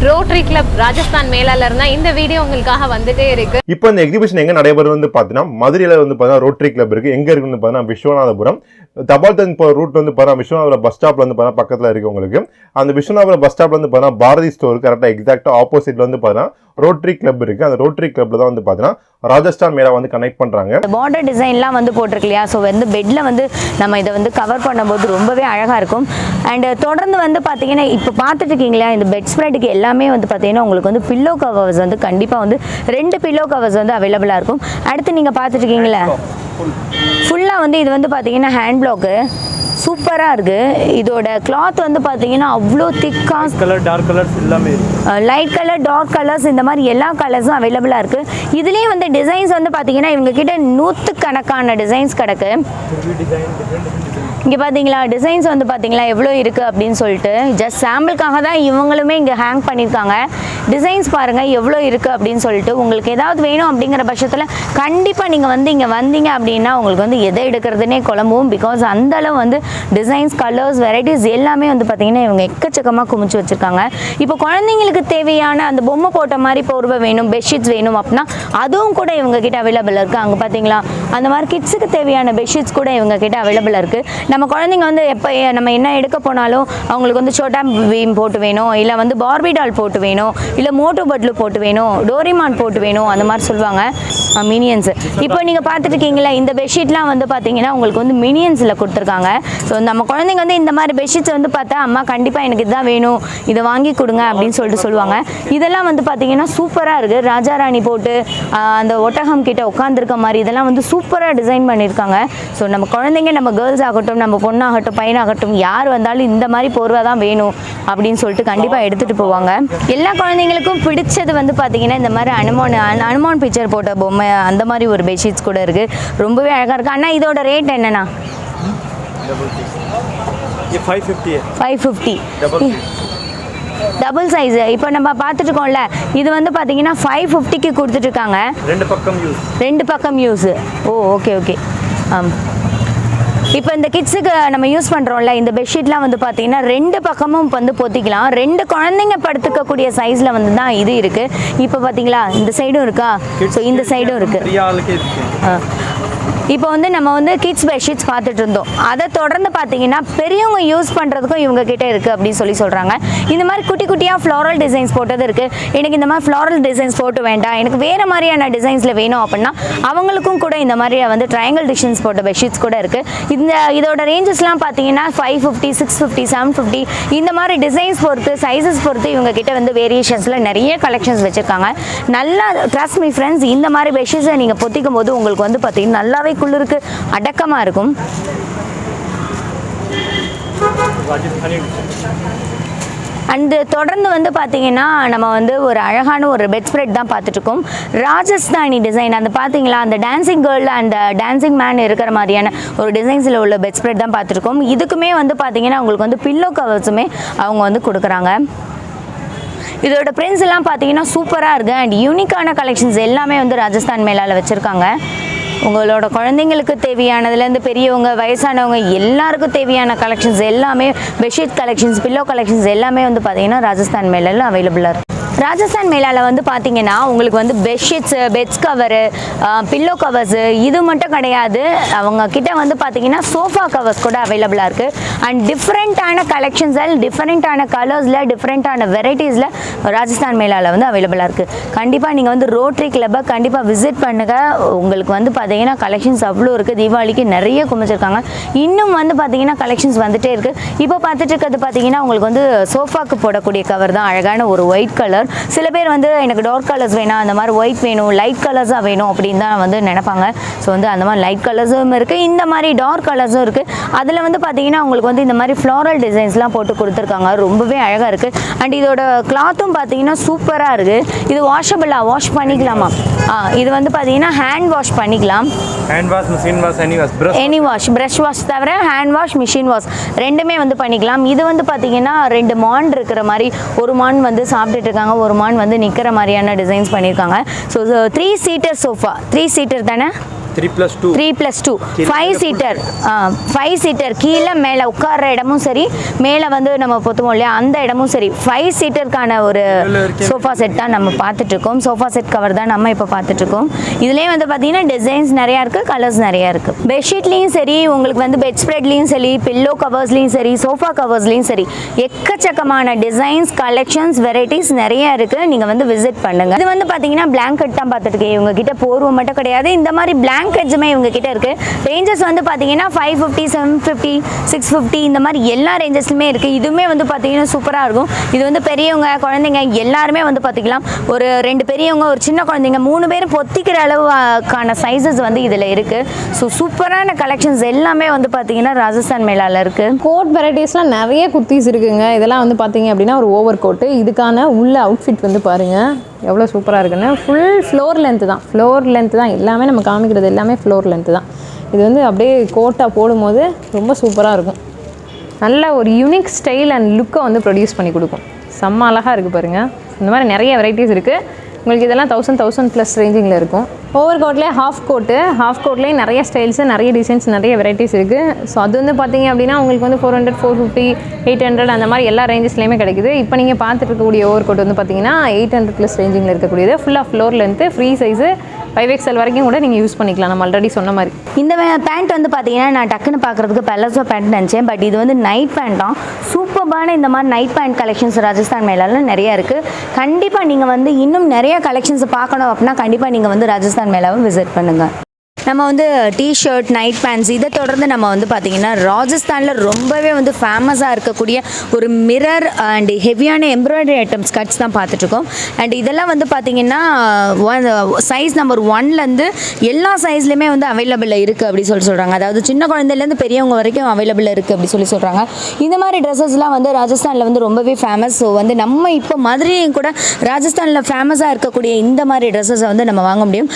Rotary club Rajasthan மேலாளர் தான் இந்த வீடியோ உங்களுக்காக வந்துட்டே இருக்கு. இப்போ இந்த எக்ஸிபிஷன் எங்க நடைபெறும் வந்து பாத்தீங்கன்னா மதுரையில வந்து பாத்தீங்கன்னா ரோட்டரி கிளப் இருக்கு. எங்க இருக்குன்னு பாத்தீங்கன்னா விஸ்வநாதபுரம். தபால் தந்தி போற ரூட் வந்து பாத்தீங்கன்னா விஸ்வநாதபுரம் பஸ் ஸ்டாப்ல வந்து பாத்தீங்கன்னா பக்கத்துல இருக்கு உங்களுக்கு. அந்த விஸ்வநாதபுரம் பஸ் ஸ்டாப்ல வந்து பாத்தீங்கன்னா பாரதி ஸ்டோர் கரெக்டா எக்ஸாக்டா ஆப்போசிட்ல வந்து பாத்தீங்கன்னா ரோட்டரி கிளப் இருக்கு. அந்த ரோட்டரி கிளப்ல தான் வந்து பாத்தீங்கன்னா ராஜஸ்தான் மேளா வந்து கனெக்ட் பண்றாங்க. பார்டர் டிசைன்லாம் வந்து போட்டிருக்கு இல்லையா, ஸோ வந்து பெட்ல வந்து நம்ம இதை வந்து கவர் பண்ணும்போது ரொம்பவே அழகா இருக்கும். அண்ட் தொடர்ந்து வந்து பார்த்தீங்கன்னா இப்போ பார்த்துட்டு இருக்கீங்களா இந்த பெட் ஸ்ப்ரெட்டுக்கு எல்லாமே வந்து பார்த்தீங்கன்னா உங்களுக்கு வந்து பில்லோ கவர்ஸ் வந்து கண்டிப்பாக வந்து 2 பில்லோ கவர்ஸ் வந்து அவைலபிளாக இருக்கும். அடுத்து நீங்கள் பார்த்துட்டு இருக்கீங்களா ஃபுல்லாக வந்து இது வந்து பார்த்தீங்கன்னா ஹேண்ட் பிளாக்கு சூப்பராக இருக்குது. இதோட கிளாத் வந்து பார்த்தீங்கன்னா அவ்வளோ திக்காக கலர் டார்க் கலர்ஸ் எல்லாமே லைட் கலர் டார்க் கலர்ஸ் இந்த மாதிரி எல்லா கலர்ஸும் அவைலபிளாக இருக்குது. இதுலேயும் வந்து டிசைன்ஸ் வந்து பார்த்தீங்கன்னா இவங்க கிட்ட 100கணக்கான டிசைன்ஸ் கிடக்கு. இங்கே பார்த்தீங்களா டிசைன்ஸ் வந்து பார்த்தீங்களா எவ்வளோ இருக்குது அப்படின்னு சொல்லிட்டு ஜஸ்ட் சாம்பிளுக்காக தான் இவங்களுமே இங்கே ஹேங் பண்ணியிருக்காங்க. டிசைன்ஸ் பாருங்கள் எவ்வளோ இருக்குது அப்படின்னு சொல்லிட்டு உங்களுக்கு ஏதாவது வேணும் அப்படிங்கிற பட்சத்தில் கண்டிப்பாக நீங்கள் வந்து இங்கே வந்தீங்க அப்படின்னா உங்களுக்கு வந்து எதை எடுக்கிறதுனே குழம்பும். பிகாஸ் அந்தளவு வந்து டிசைன்ஸ் கலர்ஸ் வெரைட்டிஸ் எல்லாமே வந்து பார்த்தீங்கன்னா இவங்க எக்கச்சக்கமாக குமிச்சு வச்சுருக்காங்க. இப்போ குழந்தைங்களுக்கு தேவையான அந்த பொம்மை போட்ட மாதிரி போர்வை வேணும், பெட்ஷீட்ஸ் வேணும் அப்படின்னா அதுவும் கூட இவங்க கிட்ட அவைலபிள் இருக்குது. அங்கே பார்த்தீங்களா அந்த மாதிரி கிட்ஸுக்கு தேவையான பெட்ஷீட்ஸ் கூட இவங்க கிட்ட அவைலபிள் இருக்குது. நம்ம குழந்தைங்க வந்து எப்போ நம்ம என்ன எடுக்க போனாலும் அவங்களுக்கு வந்து சோட்டா பீம் போட்டு வேணும், இல்லை வந்து பார்பி டால் போட்டு வேணும், இல்லை மோட்டு பட்லு போட்டு வேணும், டோரிமான் போட்டு வேணும், அந்த மாதிரி சொல்லுவாங்க. மினியன்ஸ் இப்போ நீங்கள் பார்த்துட்டு இருக்கீங்களா இந்த பெட்ஷீட்லாம் வந்து பார்த்தீங்கன்னா உங்களுக்கு வந்து மினியன்ஸில் கொடுத்துருக்காங்க. ஸோ நம்ம குழந்தைங்க வந்து இந்த மாதிரி பெட்ஷீட்ஸ் வந்து பார்த்தா அம்மா கண்டிப்பாக எனக்கு இதுதான் வேணும், இதை வாங்கி கொடுங்க அப்படின்னு சொல்லிட்டு சொல்லுவாங்க. இதெல்லாம் வந்து பார்த்தீங்கன்னா சூப்பராக இருக்குது. ராஜா ராணி போட்டு அந்த ஒட்டகம் கிட்ட உட்காந்துருக்க மாதிரி இதெல்லாம் வந்து சூப்பராக டிசைன் பண்ணியிருக்காங்க. ஸோ நம்ம குழந்தைங்க நம்ம கேர்ள்ஸ் ஆகட்டும், நம்ம பொண்ணாகட்டும், பையனாகட்டும், யார் வந்தாலும் இந்த மாதிரி போர்வை தான் வேணும் அப்படின்னு சொல்லிட்டு கண்டிப்பாக எடுத்துகிட்டு போவாங்க. எல்லா குழந்தைங்களுக்கும் பிடிச்சது வந்து பார்த்தீங்கன்னா இந்த மாதிரி அனுமான் பிக்சர் போட்ட பொம்மை அந்த மாதிரி ஒரு பெட்ஷீட்ஸ் கூட இருக்குது. ரொம்பவே அழகாக இருக்குது. ஆனால் இதோட ரேட் என்னன்னா 550 டபுள் சைஸ். இப்போ நம்ம பார்த்துட்டு இருக்கோம்ல இது வந்து பார்த்தீங்கன்னா 550க்கு கொடுத்துட்ருக்காங்க. 2 பக்கம் யூஸ். ஓ ஓகே ஓகே. இப்போ இந்த கிட்ஸுக்கு நம்ம யூஸ் பண்ணுறோம்ல இந்த பெட்ஷீட்லாம் வந்து பார்த்தீங்கன்னா 2 பக்கமும் வந்து பொத்திக்கலாம். 2 குழந்தைங்க படுத்துக்கக்கூடிய சைஸில் வந்து தான் இது இருக்குது. இப்போ பார்த்தீங்களா இந்த சைடும் இருக்கா, ஸோ இந்த சைடும் இருக்குது. இப்போ வந்து நம்ம வந்து கிட்ஸ் பெட்ஷீட்ஸ் பார்த்துட்டு இருந்தோம். அதை தொடர்ந்து பார்த்தீங்கன்னா பெரியவங்க யூஸ் பண்ணுறதுக்கும் இவங்க கிட்டே இருக்குது அப்படின்னு சொல்கிறாங்க. இந்த மாதிரி குட்டி குட்டியாக ஃப்ளாரல் டிசைன்ஸ் போட்டது இருக்குது. எனக்கு இந்த மாதிரி ஃப்ளாரல் டிசைன்ஸ் போட்டு வேண்டாம், எனக்கு வேறு மாதிரியான டிசைன்ஸில் வேணும் அப்படின்னா அவங்களுக்கும் கூட இந்த மாதிரி வந்து ட்ரையாங்கிள் டிசைன்ஸ் போட்ட பெட்ஷீட்ஸ் கூட இருக்குது. இதோட ரேஞ்சஸ்லாம் பார்த்தீங்கன்னா 550, 650, 750 இந்த மாதிரி டிசைன்ஸ் பொறுத்து சைஸஸ் பொறுத்து இவங்க கிட்ட வந்து வேரியேஷன்ஸில் நிறைய கலெக்ஷன்ஸ் வச்சுருக்காங்க. நல்லா ட்ரஸ்ட் மீ ஃப்ரெண்ட்ஸ், இந்த மாதிரி பெட்ஷீட்ஸை நீங்கள் பொத்திக்கும் போது உங்களுக்கு வந்து பார்த்தீங்கன்னா நல்லாவே குளிருக்கு அடக்கமாக இருக்கும். அண்டு தொடர்ந்து வந்து பார்த்தீங்கன்னா நம்ம வந்து ஒரு அழகான ஒரு பெட் ஸ்ப்ரெட் தான் பார்த்துட்ருக்கோம். ராஜஸ்தானி டிசைன் அந்த பார்த்தீங்களா அந்த டான்சிங் கேர்ள் அந்த டான்சிங் மேன் இருக்கிற மாதிரியான ஒரு டிசைன்ஸில் உள்ள பெட் ஸ்ப்ரெட் தான் பார்த்துட்ருக்கோம். இதுக்குமே வந்து பார்த்தீங்கன்னா உங்களுக்கு வந்து பில்லோ கவர்ஸுமே அவங்க வந்து கொடுக்குறாங்க. இதோட பிரிண்ட்ஸ் எல்லாம் பார்த்தீங்கன்னா சூப்பராக இருக்குது. அண்ட் யூனிக்கான கலெக்ஷன்ஸ் எல்லாமே வந்து ராஜஸ்தான் மேலால் வச்சுருக்காங்க. உங்களோட குழந்தைங்களுக்கு தேவையானதுலேருந்து பெரியவங்க வயசானவங்க எல்லாருக்கும் தேவையான கலெக்ஷன்ஸ் எல்லாமே பெட்ஷீட் கலெக்ஷன்ஸ் பில்லோ கலெக்ஷன்ஸ் எல்லாமே வந்து பார்த்தீங்கன்னா ராஜஸ்தான் மேலால் அவைலபிளாக இருக்குது. ராஜஸ்தான் மேலால் வந்து பார்த்தீங்கன்னா உங்களுக்கு வந்து bedsheets, beds cover, pillow covers இது மட்டும் கிடையாது. அவங்க கிட்ட வந்து பார்த்தீங்கன்னா சோஃபா கவர்ஸ் கூட அவைலபிளாக இருக்குது. அண்ட் டிஃப்ரெண்ட்டான கலெக்ஷன்ஸில் டிஃப்ரெண்ட்டான கலர்ஸில் டிஃப்ரெண்ட்டான வெரைட்டிஸில் ராஜஸ்தான் மேலால் வந்து அவைலபிளாக இருக்குது. கண்டிப்பாக நீங்கள் வந்து ரோட்டரி கிளப்பை கண்டிப்பாக விசிட் பண்ணுங்கள். உங்களுக்கு வந்து பார்த்தீங்கன்னா கலெக்ஷன்ஸ் அவ்வளோ இருக்குது. தீபாவளிக்கு நிறைய குமிச்சிருக்காங்க. இன்னும் வந்து பார்த்தீங்கன்னா கலெக்ஷன்ஸ் வந்துகிட்டே இருக்குது. இப்போ பார்த்துட்டு இருக்கிறது பார்த்தீங்கன்னா உங்களுக்கு வந்து சோஃபாக்கு போடக்கூடிய கவர் தான் அழகான ஒரு ஒயிட் கலர். சில பேர் வந்து எனக்கு டார்க் கலர்ஸ் வேணும், அந்த மாதிரி ஒயிட் வேணும், லைட் கலர்ஸாக வேணும் அப்படின்னு தான் வந்து நினைப்பாங்க. ஸோ வந்து அந்த மாதிரி லைட் கலர்ஸும் இருக்குது, இந்த மாதிரி டார்க் கலர்ஸும் இருக்குது. அதில் வந்து பார்த்தீங்கன்னா உங்களுக்கு வந்து இந்த மாதிரி ஃப்ளாரல் டிசைன்ஸ்லாம் போட்டு கொடுத்துருக்காங்க. ரொம்பவே அழகாக இருக்குது. அண்ட் இதோட கிளாத்தும் பார்த்தீங்கன்னா சூப்பராக இருக்குது. இது வாஷபிளாக வாஷ் பண்ணிக்கலாமா? இது வந்து பார்த்தீங்கன்னா ஹேண்ட் வாஷ் பண்ணிக்கலாம். Hand wash, machine wash, any wash, brush wash தவிர ஹேண்ட் வாஷ், மிஷின் வாஷ் ரெண்டுமே வந்து பண்ணிக்கலாம். இது வந்து பார்த்தீங்கன்னா 2 மான் இருக்கிற மாதிரி, ஒரு மான் வந்து சாப்பிட்டுட்டு இருக்காங்க, ஒரு மான் வந்து நிற்கிற மாதிரியான டிசைன்ஸ் பண்ணியிருக்காங்க. ஸோ 3 சீட்டர் சோஃபா, 3 சீட்டர் தானே? 3+2. 3+2 5 சீட்டர் 5 சீட்டர் கீழே மேலே உட்கார்ற இடமும் சரி, மேலே வந்து நம்ம பொத்துவோம் இல்லையா அந்த இடமும் சரி, 5 சீட்டருக்கான ஒரு சோஃபா செட் தான் நம்ம பார்த்துட்ருக்கோம். சோஃபா செட் கவர் தான் நம்ம இப்போ பார்த்துட்ருக்கோம். இதுலேயே வந்து பார்த்தீங்கன்னா டிசைன்ஸ் நிறையா இருக்குது, கலர்ஸ் நிறையா இருக்குது. பெட்ஷீட்லேயும் சரி, உங்களுக்கு வந்து பெட் ஸ்ப்ரெட்லேயும் சரி, பில்லோ கவர்ஸ்லேயும் சரி, சோஃபா கவர்ஸ்லேயும் சரி, எக்கச்சக்கமான டிசைன்ஸ், கலெக்ஷன்ஸ், வெரைட்டிஸ் நிறைய இருக்குது. நீங்கள் வந்து விசிட் பண்ணுங்கள். இது வந்து பார்த்தீங்கன்னா பிளாங்கெட் தான் பார்த்துருக்கேன். இவங்க கிட்ட போர்வை மட்டும் கிடையாது, இந்த மாதிரி பிளாங்கெட்ஸுமே இவங்க கிட்ட இருக்குது. ரேஞ்சஸ் வந்து பார்த்தீங்கன்னா 550, 750, 650 இந்த மாதிரி எல்லா ரேஞ்சஸ்லுமே இருக்குது. இதுவுமே வந்து பார்த்தீங்கன்னா சூப்பராக இருக்கும். இது வந்து பெரியவங்க, குழந்தைங்க எல்லாருமே வந்து பார்த்திக்கலாம். ஒரு 2 பெரியவங்க, ஒரு சின்ன குழந்தைங்க 3 பேரும் பொத்திக்கிற அளவுக்கான சைஸஸ் வந்து இதில் இருக்குது. ஸோ சூப்பரான கலெக்ஷன்ஸ் எல்லாமே வந்து பார்த்தீங்கன்னா ராஜஸ்தான் மேளாவில் இருக்குது. கோட் வெரைட்டிஸ்லாம் நிறைய குர்த்திஸ் இருக்குங்க. இதெல்லாம் வந்து பார்த்தீங்க அப்படின்னா ஒரு ஓவர் கோட்டு. இதுக்கான உள்ள அவுட்ஃபிட் வந்து பாருங்கள் எவ்வளோ சூப்பராக இருக்குன்னு. ஃபுல் ஃப்ளோர் லென்த்து தான் எல்லாமே நம்ம காமிக்கிறது எல்லாமே ஃப்ளோர் லென்த்து தான். இது வந்து அப்படியே கோட்டாக போடும்போது ரொம்ப சூப்பராக இருக்கும். நல்ல ஒரு யூனிக் ஸ்டைல் அண்ட் லுக்கை வந்து ப்ரொடியூஸ் பண்ணி கொடுக்கும். செம்ம அழகாக இருக்குது பாருங்கள். இந்த மாதிரி நிறைய வெரைட்டிஸ் இருக்குது. உங்களுக்கு இதெல்லாம் 1000+ ரேஞ்சிங்கில் இருக்கும். ஓவர் கோட்லேயே ஹாஃப் கோட்லேயே நிறைய ஸ்டைல்ஸு, நிறைய டிசைன்ஸ், நிறைய வெரைட்டிஸ் இருக்குது. ஸோ அது வந்து பார்த்தீங்க அப்படின்னா உங்களுக்கு வந்து 400, 450, 800 அந்த மாதிரி எல்லா ரேஞ்சஸ்லேயுமே கிடைக்குது. இப்போ நீங்கள் பார்த்துட்டு இருக்கக்கூடிய ஓவர் கோட் வந்து பார்த்தீங்கன்னா 800+ ரேஞ்சிங்கில் இருக்கக்கூடியது. ஃபுல்லாக floor length, free size, 5XL வரைக்கும் கூட நீங்கள் யூஸ் பண்ணிக்கலாம். நம்ம ஆல்ரெடி சொன்ன மாதிரி இந்த பேண்ட் வந்து பார்த்தீங்கன்னா நான் டக்குன்னு பார்க்குறதுக்கு பெலசோ பேண்ட் நினச்சேன். பட் இது வந்து நைட் பேண்ட் தான். சூப்பர்பான இந்த மாதிரி நைட் பேண்ட் கலெக்ஷன்ஸ் ராஜஸ்தான் மேளாவில் நிறையா இருக்குது. கண்டிப்பாக நீங்கள் வந்து இன்னும் நிறைய கலெக்ஷன்ஸ் பார்க்கணும் அப்படின்னா கண்டிப்பாக நீங்கள் வந்து ராஜஸ்தான் மேளாவை விசிட் பண்ணுங்கள். நம்ம வந்து டிஷர்ட், நைட் பேண்ட்ஸ் இதை தொடர்ந்து நம்ம வந்து பார்த்திங்கன்னா ராஜஸ்தானில் ரொம்பவே வந்து ஃபேமஸாக இருக்கக்கூடிய ஒரு மிரர் அண்ட் ஹெவியான எம்ப்ராய்டரி ஐட்டம்ஸ் கட்ஸ் தான் பார்த்துட்ருக்கோம். அண்ட் இதெல்லாம் வந்து பார்த்திங்கன்னா சைஸ் நம்பர் 1லேருந்து எல்லா சைஸ்லையுமே வந்து அவைலபிள் இருக்குது அப்படி சொல்கிறாங்க. அதாவது சின்ன குழந்தைலேருந்து பெரியவங்க வரைக்கும் அவைலபிள் இருக்குது அப்படி சொல்கிறாங்க. இந்த மாதிரி ட்ரெஸ்ஸஸ்லாம் வந்து ராஜஸ்தானில் வந்து ரொம்பவே ஃபேமஸ். ஸோ வந்து நம்ம இப்போ மதுரையும் கூட ராஜஸ்தானில் ஃபேமஸாக இருக்கக்கூடிய இந்த மாதிரி ட்ரெஸ்ஸஸை வந்து நம்ம வாங்க முடியும்.